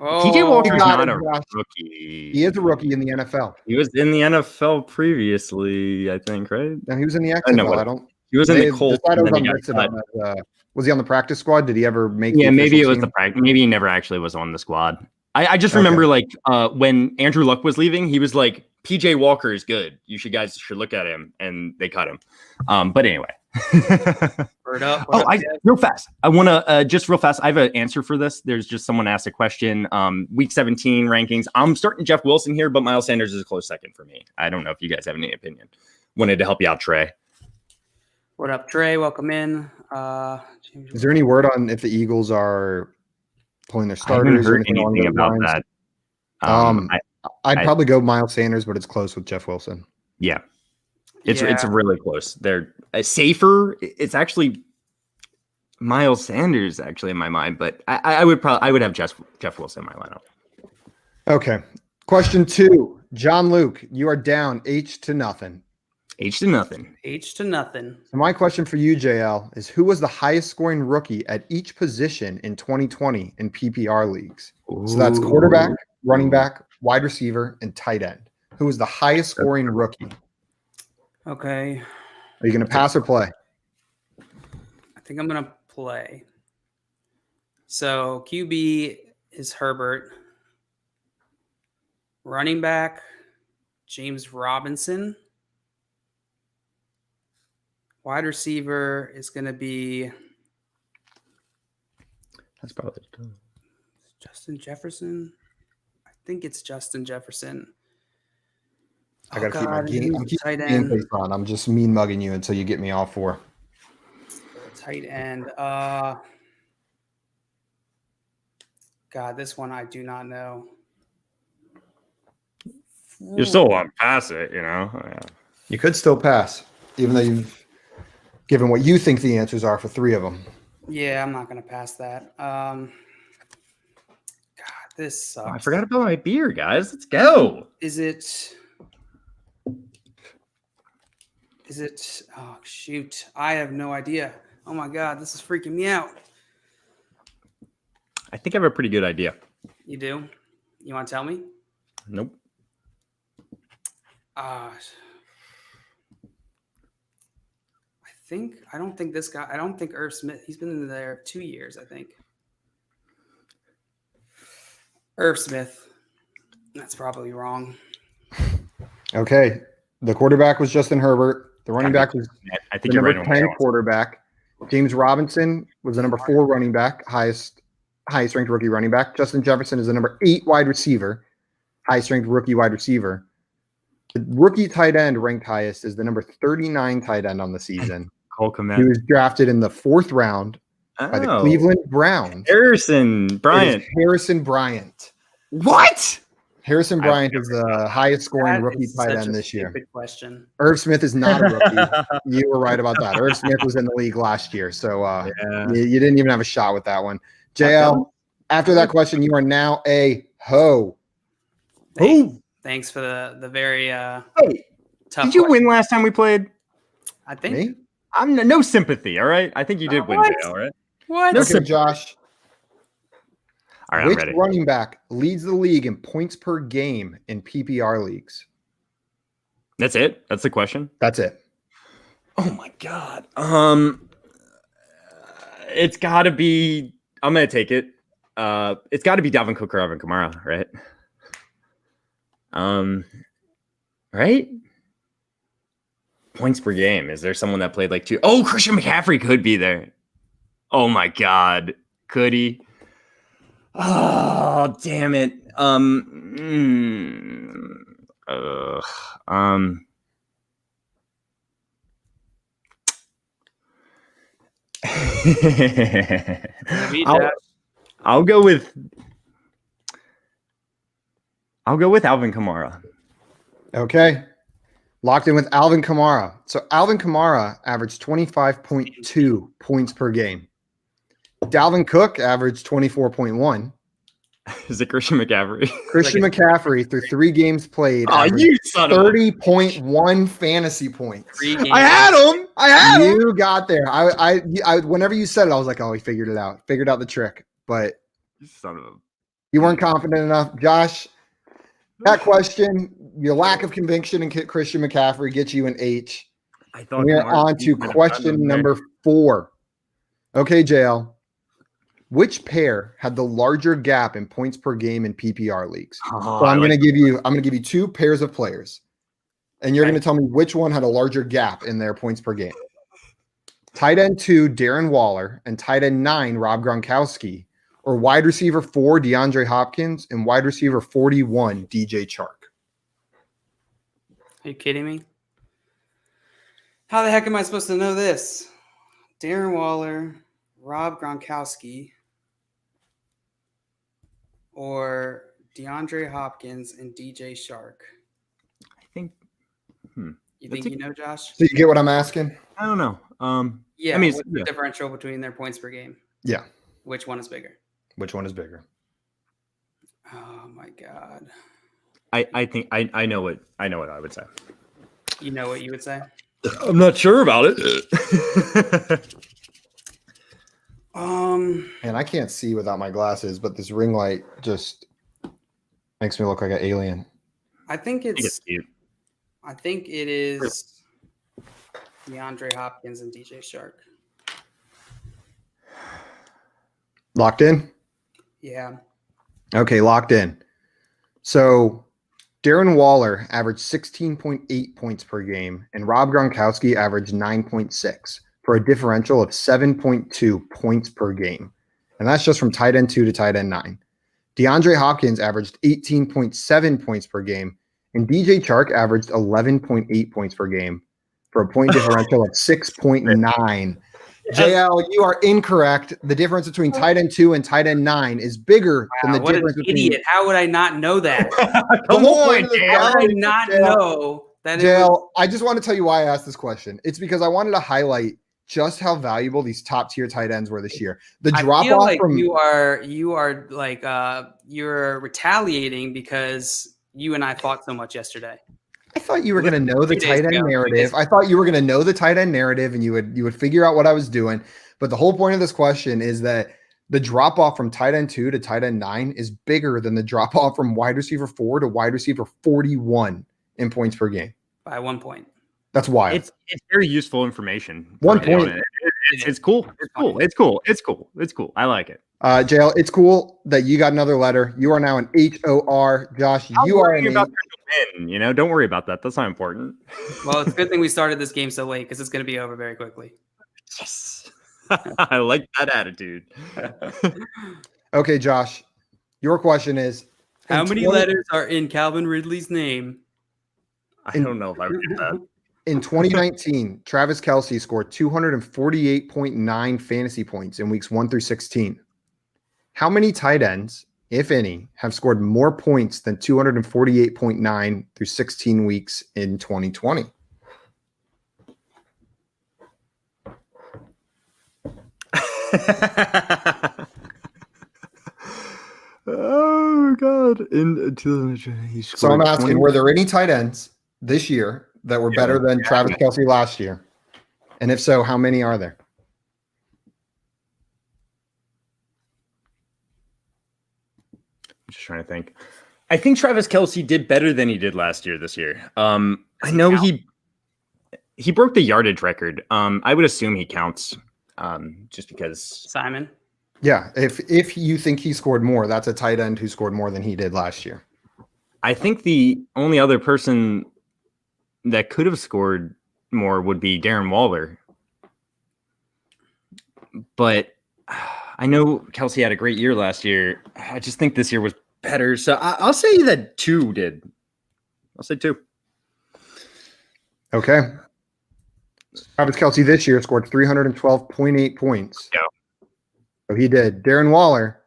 Oh, PJ Walker's got not it, a Josh. rookie. He is a rookie in the NFL. He was in the NFL previously, I think, right? And he was in the I know XFL. what- I don't. He was in the Colts. decided and was then he got unlisted cut. on that, was he on the practice squad? Did he ever make? Yeah, the maybe it official was team? the practice. Maybe he never actually was on the squad. I just Okay. remember like when Andrew Luck was leaving, he was like, PJ Walker is good. You guys should look at him, and they cut him. But anyway. Word up. Real fast. I want to just real fast. I have an answer for this. There's just someone asked a question. Week 17 rankings. I'm starting Jeff Wilson here, but Miles Sanders is a close second for me. I don't know if you guys have any opinion. Wanted to help you out, Trey. What up, Trey? Welcome in. Is there any word on if the Eagles are pulling their I haven't starters or heard anything along anything those about lines? that. I'd probably go Miles Sanders, but it's close with Jeff Wilson. Yeah. It's really close. They're safer. It's actually Miles Sanders actually in my mind, but I would have Jeff Wilson in my lineup. Okay. Question 2. John Luke, you are down H to nothing. H to nothing. So my question for you, JL, is who was the highest scoring rookie at each position in 2020 in PPR leagues? So that's quarterback, running back, wide receiver, and tight end. Who was the highest scoring rookie? Okay. Are you going to pass or play? I think I'm going to play. So QB is Herbert. Running back, James Robinson. Wide receiver is going to be That's probably Justin Jefferson. I think it's Justin Jefferson. I got to keep my game. I'm tight game end. face on. I'm just mean mugging you until you get me all 4. Tight end. God, this one I do not know. You're still on pass it, you know. Yeah. You could still pass, even though you've given what you think the answers are for 3 of them. Yeah, I'm not going to pass that. God, this sucks. I forgot about my beer, guys. Let's go. Is it? Oh, shoot. I have no idea. Oh, my God. This is freaking me out. I think I have a pretty good idea. You do? You want to tell me? Nope. I don't think this guy, I don't think Irv Smith, he's been in there 2 years, I think. Irv Smith. That's probably wrong. Okay. The quarterback was Justin Herbert. The running back was I think the you're number right. 10 quarterback. James Robinson was the number 4 running back, highest ranked rookie running back. Justin Jefferson is the number 8 wide receiver, highest ranked rookie wide receiver. The rookie tight end ranked highest is the number 39 tight end on the season. Cole He Kmet. was drafted in the 4th round by the Cleveland Browns. Harrison Bryant. It is Harrison Bryant. What? Harrison I- Bryant is the highest scoring That rookie is tight such end a this year. stupid question. Irv Smith is not a rookie. You were right about that. Irv Smith was in the league last year, so Yeah. you didn't even have a shot with that one. JL, after that question, you are now a hoe. Thanks for the very Hey, tough did you question. win last time we played? I think. Me? I'm no sympathy. All right. I think you did win. What? All right. What? No Okay, sympathy. Josh. All right. I'm Which ready. running back leads the league in points per game in PPR leagues? That's it. That's the question. That's it. Oh my god. It's got to be. I'm gonna take it. It's got to be Dalvin Cook or Alvin Kamara, right? Right. Points per game. Is there someone that played like 2? Oh, Christian McCaffrey could be there. Oh my God. Could he? Oh, damn it. I'll go with Alvin Kamara. Okay. Locked in with Alvin Kamara. So Alvin Kamara averaged 25.2 points per game. Dalvin Cook averaged 24.1. Is it Christian McCaffrey? Christian McCaffrey, through 3 games played, you son of 30.1 fantasy points. I had him. You got there. I whenever you said it, I was like, oh, he figured it out. Figured out the trick. But Son of a. you weren't confident enough. Josh, that question, your lack of conviction in Christian McCaffrey gets you an H. I thought We're on to question number 4. Okay, JL. Which pair had the larger gap in points per game in PPR leagues? So I'm going to give you 2 pairs of players, and you're going to tell me which one had a larger gap in their points per game. Tight end 2, Darren Waller, and tight end 9, Rob Gronkowski, or wide receiver 4, DeAndre Hopkins, and wide receiver 41, DJ Chark. Are you kidding me? How the heck am I supposed to know this? Darren Waller, Rob Gronkowski, or DeAndre Hopkins and DJ Shark? I think. You think you know, Josh? So you get what I'm asking? I don't know. Yeah. I mean, what's the differential between their points per game? Yeah. Which one is bigger? Which one is bigger? Oh my God. I think I know what I would say. You know what you would say? I'm not sure about it. And I can't see without my glasses, but this ring light just makes me look like an alien. I think it's cute. I think it is DeAndre Hopkins and DJ Shark. Locked in? Yeah. Okay, locked in. So Darren Waller averaged 16.8 points per game, and Rob Gronkowski averaged 9.6 for a differential of 7.2 points per game. And that's just from tight end 2 to tight end 9. DeAndre Hopkins averaged 18.7 points per game, and DJ Chark averaged 11.8 points per game for a point differential of 6.9. JL, you are incorrect. The difference between tight end 2 and tight end 9 is bigger than the what difference an between. idiot! How would I not know that? Come on, How would I not know that? JL, I just want to tell you why I asked this question. It's because I wanted to highlight just how valuable these top tier tight ends were this year. The drop off like from you are like you're retaliating because you and I fought so much yesterday. I thought you were going to know the 2 days tight end ago. narrative. I thought you were going to know the tight end narrative, and you would figure out what I was doing. But the whole point of this question is that the drop off from tight end 2 to tight end 9 is bigger than the drop off from wide receiver 4 to wide receiver 41 in points per game. By 1 point. That's wild. It's very useful information. 1 point. It's cool. It's cool. I like it. JL, it's cool that you got another letter. You are now an HOR. Josh, you are an about win. Don't worry about that. That's not important. Well, it's a good thing we started this game so late because it's going to be over very quickly. Yes. I like that attitude. Okay, Josh, your question is how many letters are in Calvin Ridley's name? I don't know if I would get that. In 2019, Travis Kelce scored 248.9 fantasy points in weeks 1 through 16. How many tight ends, if any, have scored more points than 248.9 through 16 weeks in 2020? Oh God! In 2020, so I'm asking, were there any tight ends this year that were better than Travis Kelce last year? And if so, how many are there? I'm just trying to think. I think Travis Kelce did better than he did last year this year. I know he broke the yardage record. I would assume he counts just because. Simon? Yeah, if you think he scored more, that's a tight end who scored more than he did last year. I think the only other person that could have scored more would be Darren Waller. But I know Kelsey had a great year last year. I just think this year was better. So I'll say that 2 did. I'll say 2. Okay. Travis Kelce this year scored 312.8 points. Yeah. So he did. Darren Waller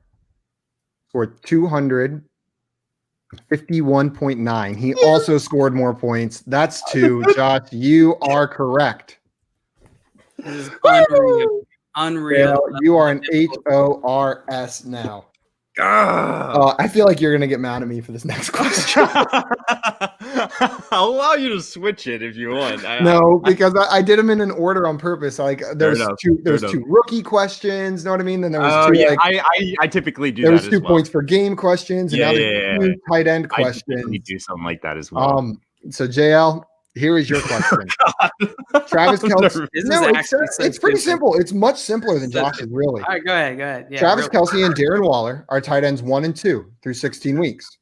scored 251.9. He also scored more points. That's 2. Josh, you are correct. This is unreal. Unreal. Yeah, you are an HORS now. I feel like you're going to get mad at me for this next question. I'll allow you to switch it if you want. Because I did them in an order on purpose. Like there's two rookie questions. Know what I mean? Then there was 2. I typically do. There was was 2 points per game questions, and now there's 2 tight end questions. I typically do something like that as well. So JL, here is your question. Travis Kelce. It's pretty simple. It's much simpler than Josh's, really. All right, go ahead. Yeah, Travis Kelce and Darren Waller are tight ends 1 and 2 through 16 weeks.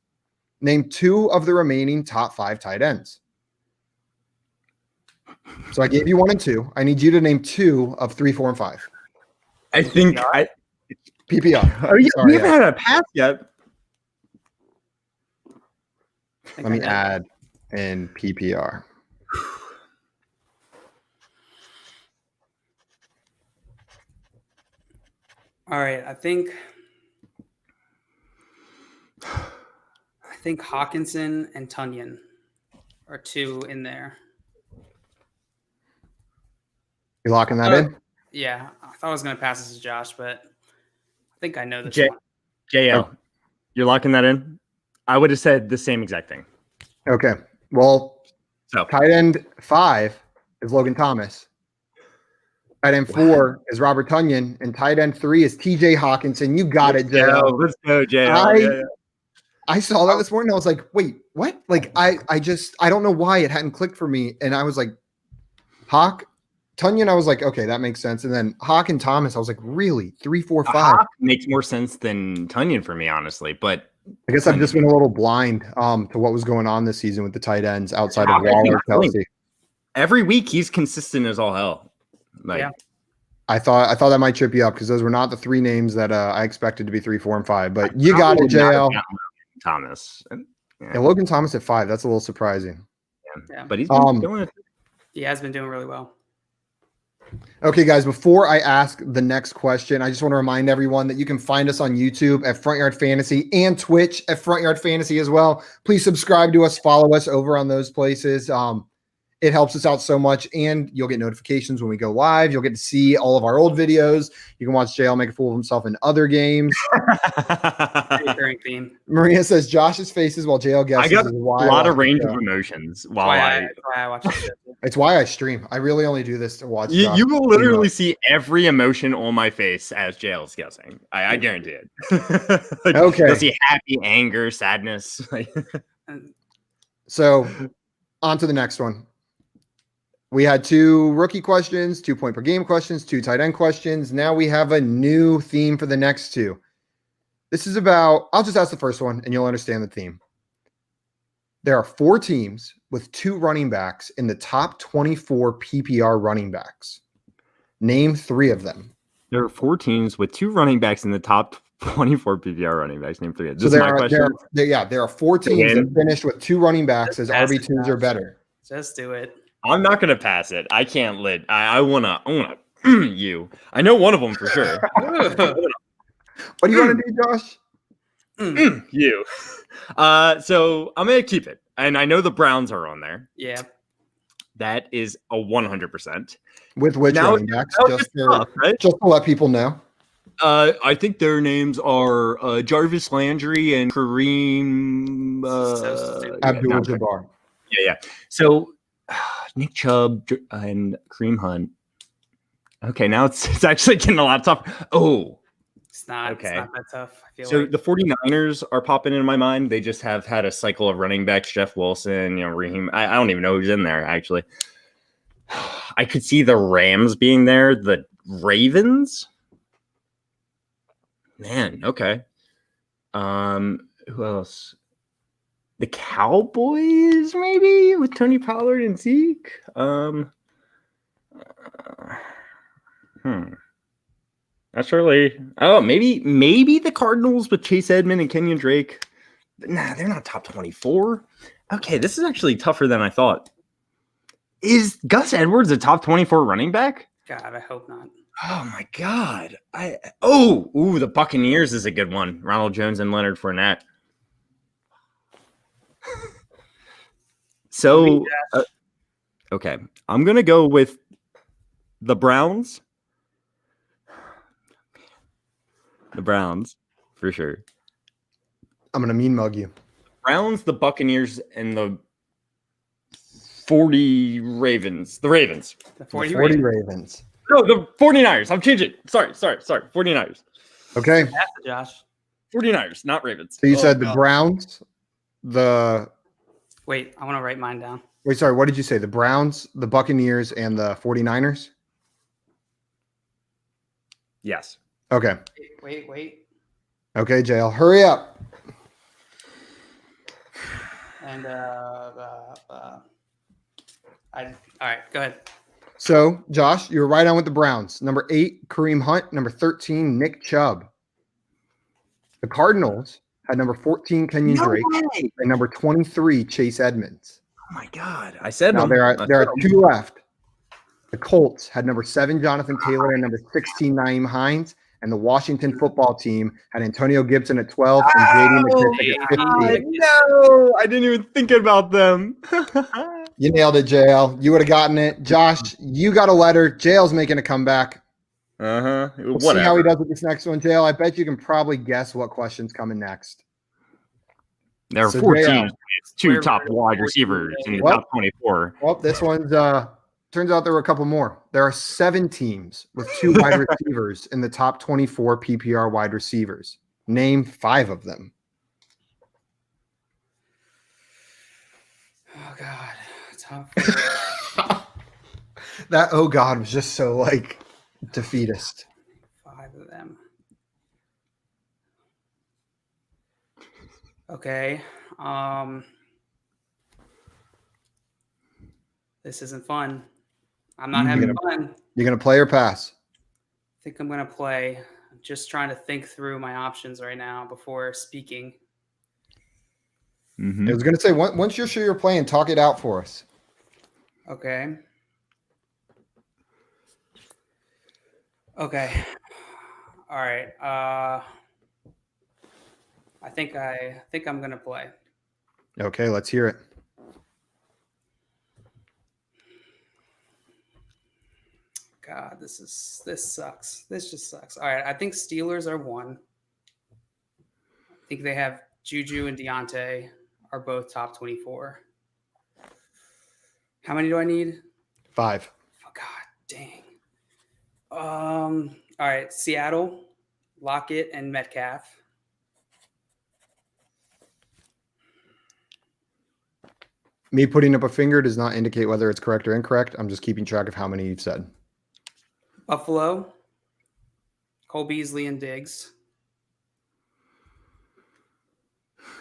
Name 2 of the remaining top 5 tight ends. So I gave you 1 and 2. I need you to name 2 of 3, 4, and 5. I think PPR. Oh, yeah, we haven't had a pass yet. Let me add in PPR. All right, I think Hawkinson and Tunyon are 2 in there. You locking that in? Yeah, I thought I was going to pass this to Josh, but I think I know this one. JL, you're locking that in? I would have said the same exact thing. Okay. Well, tight end 5 is Logan Thomas. Tight end 4 is Robert Tunyon, and tight end 3 is TJ Hawkinson. You got it, JL. Let's go, JL. I saw that this morning. I was like, wait, what? Like, I don't know why it hadn't clicked for me. And I was like, Tunyon, I was like, okay, that makes sense. And then Hawk and Thomas, I was like, really? 3, 4, 5? Hawk makes more sense than Tunyon for me, honestly. But I guess I've just been a little blind to what was going on this season with the tight ends outside of Waller, Kelce. Every week he's consistent as all hell. I thought that might trip you up because those were not the 3 names that I expected to be 3, 4, and 5. But you got it, JL. Thomas. Yeah, Logan Thomas at 5. That's a little surprising. Yeah. But he's been doing it. He has been doing really well. Okay, guys, before I ask the next question, I just want to remind everyone that you can find us on YouTube at Front Yard Fantasy and Twitch at Front Yard Fantasy as well. Please subscribe to us, follow us over on those places. It helps us out so much, and you'll get notifications when we go live. You'll get to see all of our old videos. You can watch JL make a fool of himself in other games. Maria says Josh's faces while JL guesses. I got a lot of range of emotions while I watch it. It's why I stream. I really only do this to watch. You will literally see every emotion on my face as JL's guessing. I guarantee it. Okay. You'll see happy, anger, sadness. So on to the next one. We had 2 rookie questions, 2 point per game questions, 2 tight end questions. Now we have a new theme for the next 2. This is about, I'll just ask the first one and you'll understand the theme. There are 4 teams with 2 running backs in the top 24 PPR running backs. Name 3 of them. There are 4 teams with 2 running backs in the top 24 PPR running backs. Name 3. There are 4 teams that finished with 2 running backs as RB2s or better. Just do it. I'm not gonna pass it. I can't I wanna you. I know one of them for sure. What do you want to do, Josh? You. So I'm gonna keep it. And I know the Browns are on there. Yeah. That is a 100%. With which running backs? Just to let people know. I think their names are Jarvis Landry and Kareem Abdul-Jabbar. Yeah. So Nick Chubb and Kareem Hunt. Okay, now it's actually getting a lot tough. Oh, it's not that tough. I feel so the 49ers are popping into my mind. They just have had a cycle of running backs, Jeff Wilson, Raheem. I don't even know who's in there, actually. I could see the Rams being there, the Ravens. Man, okay. Who else? The Cowboys, maybe, with Tony Pollard and Zeke. That's early. Oh, maybe the Cardinals with Chase Edmonds and Kenyon Drake. Nah, they're not top 24. Okay, this is actually tougher than I thought. Is Gus Edwards a top 24 running back? God, I hope not. Oh my God. The Buccaneers is a good one. Ronald Jones and Leonard Fournette. So, okay, I'm going to go with the Browns. The Browns, for sure. I'm going to mean mug you. Browns, the Buccaneers, and the 40 Ravens. The Ravens. The 40 Ravens. No, the 49ers. I'm changing. Sorry. 49ers. Okay. That's it, Josh. 49ers, not Ravens. So you said the Browns, Wait, I want to write mine down. Wait, sorry. What did you say? The Browns, the Buccaneers, and the 49ers? Yes. Okay. Wait. Okay, JL. Hurry up. And all right, go ahead. So, Josh, you were right on with the Browns. Number 8, Kareem Hunt. Number 13, Nick Chubb. The Cardinals had number 14, Kenyon Drake, and number 23, Chase Edmonds. Oh my God! I said now there are 2 left. The Colts had number 7, Jonathan Taylor, and number 16, Naeem Hines. And the Washington football team had Antonio Gibson at 12 and JD McKissic at 15. No, I didn't even think about them. You nailed it, JL. You would have gotten it. Josh, you got a letter. JL's making a comeback. We'll see how he does with this next one, JL. I bet you can probably guess what question's coming next. There are 4 teams. It's 2 top wide receivers in the top 24. Well, this one's turns out there were a couple more. There are 7 teams with 2 wide receivers in the top 24 PPR wide receivers. Name 5 of them. Oh God, top. That oh God was just so like defeatist. 5 of them. Okay. This isn't fun. I'm not having fun. You're gonna play or pass? I think I'm gonna play. I'm just trying to think through my options right now before speaking. I was gonna say once you're sure you're playing, talk it out for us. Okay. All right. I think I'm gonna play. Okay, let's hear it. God, this sucks. This just sucks. All right, I think Steelers are 1. I think they have Juju and Deontay are both top 24. How many do I need? 5. Oh God, dang. All right, Seattle, Lockett, and Metcalf. Me putting up a finger does not indicate whether it's correct or incorrect. I'm just keeping track of how many you've said. Buffalo, Cole Beasley, and Diggs.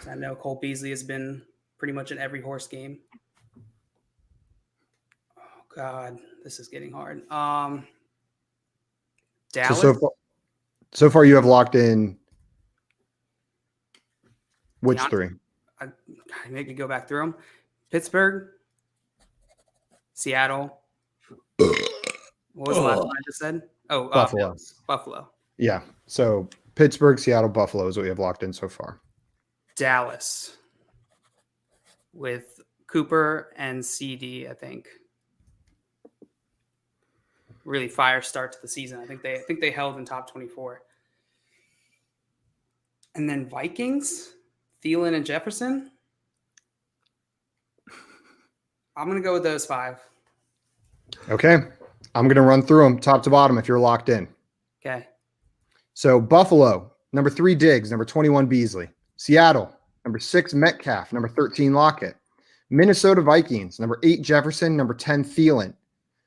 I know Cole Beasley has been pretty much in every horse game. Oh God, this is getting hard. Dallas. So far you have locked in which 3? I make me go back through them. Pittsburgh, Seattle. What was the last one I just said? Oh, Buffalo. Buffalo. Yeah. So Pittsburgh, Seattle, Buffalo is what we have locked in so far. Dallas with Cooper and CD, I think. Really fire start to the season. I think they held in top 24. And then Vikings, Thielen and Jefferson. I'm going to go with those 5. Okay. I'm going to run through them top to bottom if you're locked in. Okay. So Buffalo, number 3, Diggs, number 21, Beasley. Seattle, number 6, Metcalf, number 13, Lockett. Minnesota Vikings, number 8, Jefferson, number 10, Thielen.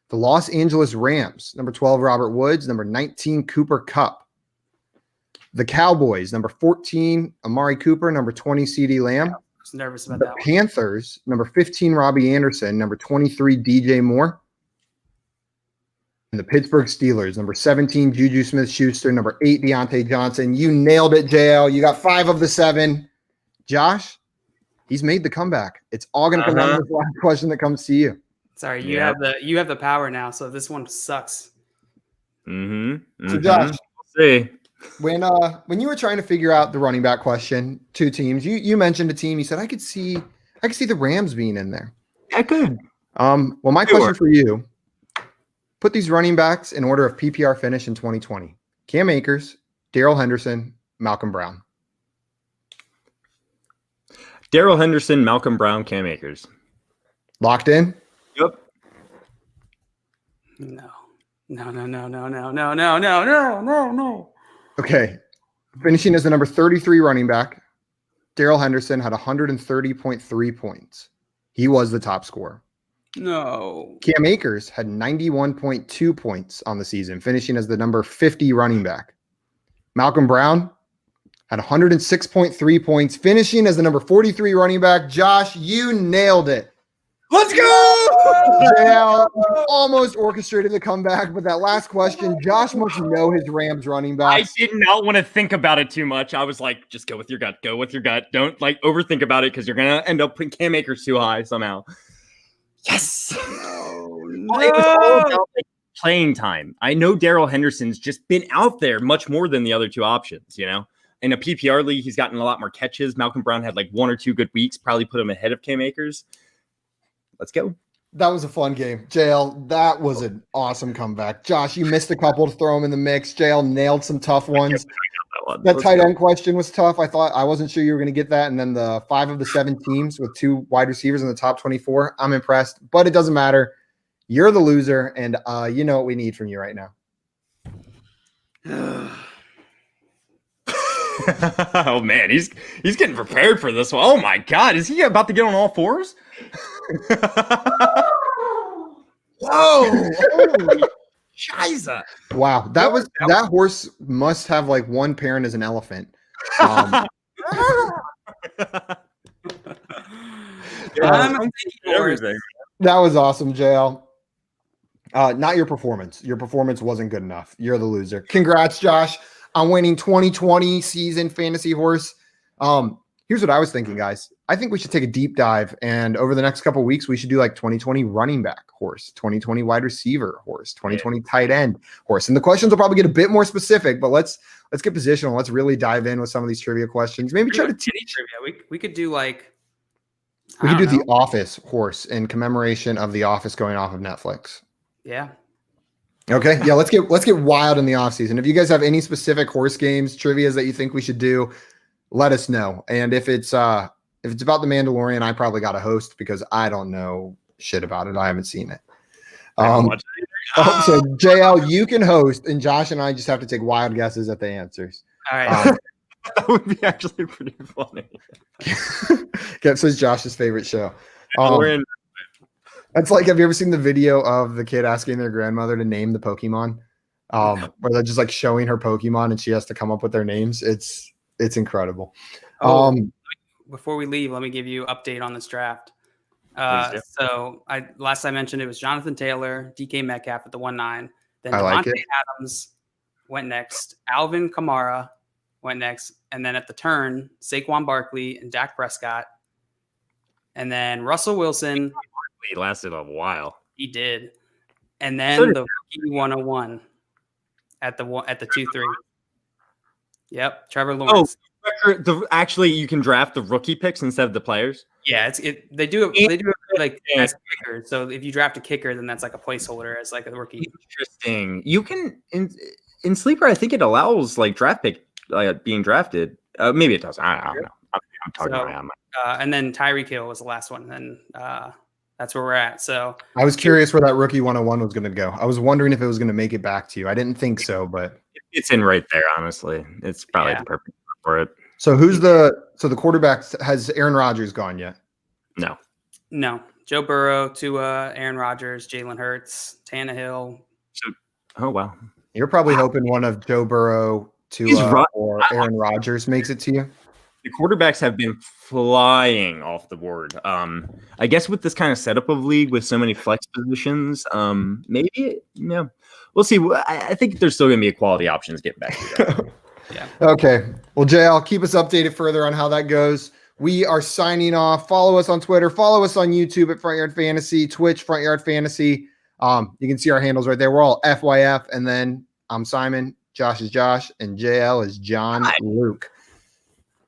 The Los Angeles Rams, number 12, Robert Woods, number 19, Cooper Kupp. The Cowboys, number 14, Amari Cooper, number 20, CeeDee Lamb. I was nervous about The that one. Panthers, number 15, Robbie Anderson, number 23, DJ Moore. and the Pittsburgh Steelers. Number 17, Juju Smith-Schuster. Number 8, Deontay Johnson. You nailed it, JL. You got 5 of the 7. Josh, he's made the comeback. It's all going to come down to this last question that comes to you. Sorry, you have the power now, so this one sucks. So Josh, we'll see. When you were trying to figure out the running back question, 2 teams, you mentioned a team. You said I could see the Rams being in there. I could. Well, my question for you: put these running backs in order of PPR finish in 2020. Cam Akers, Darrell Henderson, Malcolm Brown. Darrell Henderson, Malcolm Brown, Cam Akers. Locked in? Yep. No. Okay. Finishing as the number 33 running back, Darrell Henderson had 130.3 points. He was the top scorer. No. Cam Akers had 91.2 points on the season, finishing as the number 50 running back. Malcolm Brown had 106.3 points, finishing as the number 43 running back. Josh, you nailed it. Let's go! JL almost orchestrated the comeback, but that last question, Josh must know his Rams running back. I did not want to think about it too much. I was like, just go with your gut. Go with your gut. Don't overthink about it because you're going to end up putting Cam Akers too high somehow. Yes. Well, it was all about playing time. I know Darrell Henderson's just been out there much more than the other 2 options, In a PPR league, he's gotten a lot more catches. Malcolm Brown had 1 or 2 good weeks, probably put him ahead of Cam Akers. Let's go. That was a fun game. JL, that was an awesome comeback. Josh, you missed a couple to throw him in the mix. JL nailed some tough ones. That tight end question was tough. I wasn't sure you were going to get that. And then the 5 of the 7 teams with 2 wide receivers in the top 24. I'm impressed, but it doesn't matter. You're the loser, and you know what we need from you right now. Oh man, he's getting prepared for this one. Oh my God, is he about to get on all 4s? Whoa! Holy shiza! Wow, that horse must have 1 parent as an elephant. I'm Everything. That was awesome, JL. Not your performance. Your performance wasn't good enough. You're the loser. Congrats, Josh, on winning 2020 season fantasy horse. Here's what I was thinking, guys. I think we should take a deep dive, and over the next couple of weeks, we should do 2020 running back horse, 2020 wide receiver horse, 2020 tight end horse. And the questions will probably get a bit more specific, but let's get positional. Let's really dive in with some of these trivia questions. Maybe try to teach. Trivia. We could do we could do the Office horse in commemoration of The Office going off of Netflix. Yeah. Okay. Yeah. Let's get wild in the off season. If you guys have any specific horse games, trivias that you think we should do, let us know. And if it's about The Mandalorian, I probably got a host because I don't know shit about it. I haven't seen it. So JL, you can host, and Josh and I just have to take wild guesses at the answers. All right. That would be actually pretty funny. This is Josh's favorite show. Mandalorian. That's like, have you ever seen the video of the kid asking their grandmother to name the Pokemon? Where they're just showing her Pokemon and she has to come up with their names. It's incredible. Before we leave, let me give you an update on this draft. So last I mentioned it was Jonathan Taylor, DK Metcalf at the 1-9. Then Devontae Adams went next. Alvin Kamara went next. And then at the turn, Saquon Barkley and Dak Prescott. And then Russell Wilson. He lasted a while. He did. And then the rookie 101 at the 2-3. Yep, Trevor Lawrence. Actually, you can draft the rookie picks instead of the players. Yeah, they do it as a kicker. So if you draft a kicker, then that's a placeholder as a rookie. Interesting. You can in Sleeper. I think it allows draft pick being drafted. Maybe it doesn't. I don't know. I'm talking about. And then Tyreek Hill was the last one. And then that's where we're at. So I was curious where that rookie 101 was going to go. I was wondering if it was going to make it back to you. I didn't think so, but it's in right there. Honestly, it's probably the perfect for it. So the quarterback, has Aaron Rodgers gone yet? No. Joe Burrow, Tua, Aaron Rodgers, Jalen Hurts, Tannehill. Oh wow. You're probably hoping one of Joe Burrow, Tua, or Aaron Rodgers makes it to you. The quarterbacks have been flying off the board. I guess with this kind of setup of league with so many flex positions, maybe we'll see. I think there's still going to be a quality options getting back to that. Yeah. Okay. Well, Jay, I'll keep us updated further on how that goes. We are signing off. Follow us on Twitter. Follow us on YouTube at Front Yard Fantasy, Twitch, Front Yard Fantasy. You can see our handles right there. We're all FYF. And then I'm Simon, Josh is Josh, and JL is John Luke.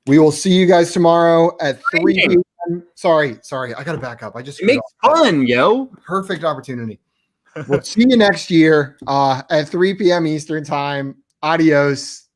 We will see you guys tomorrow at 3 p.m. Sorry. I got to back up. It makes fun, yo. Perfect opportunity. We'll see you next year at 3 p.m. Eastern time. Adios.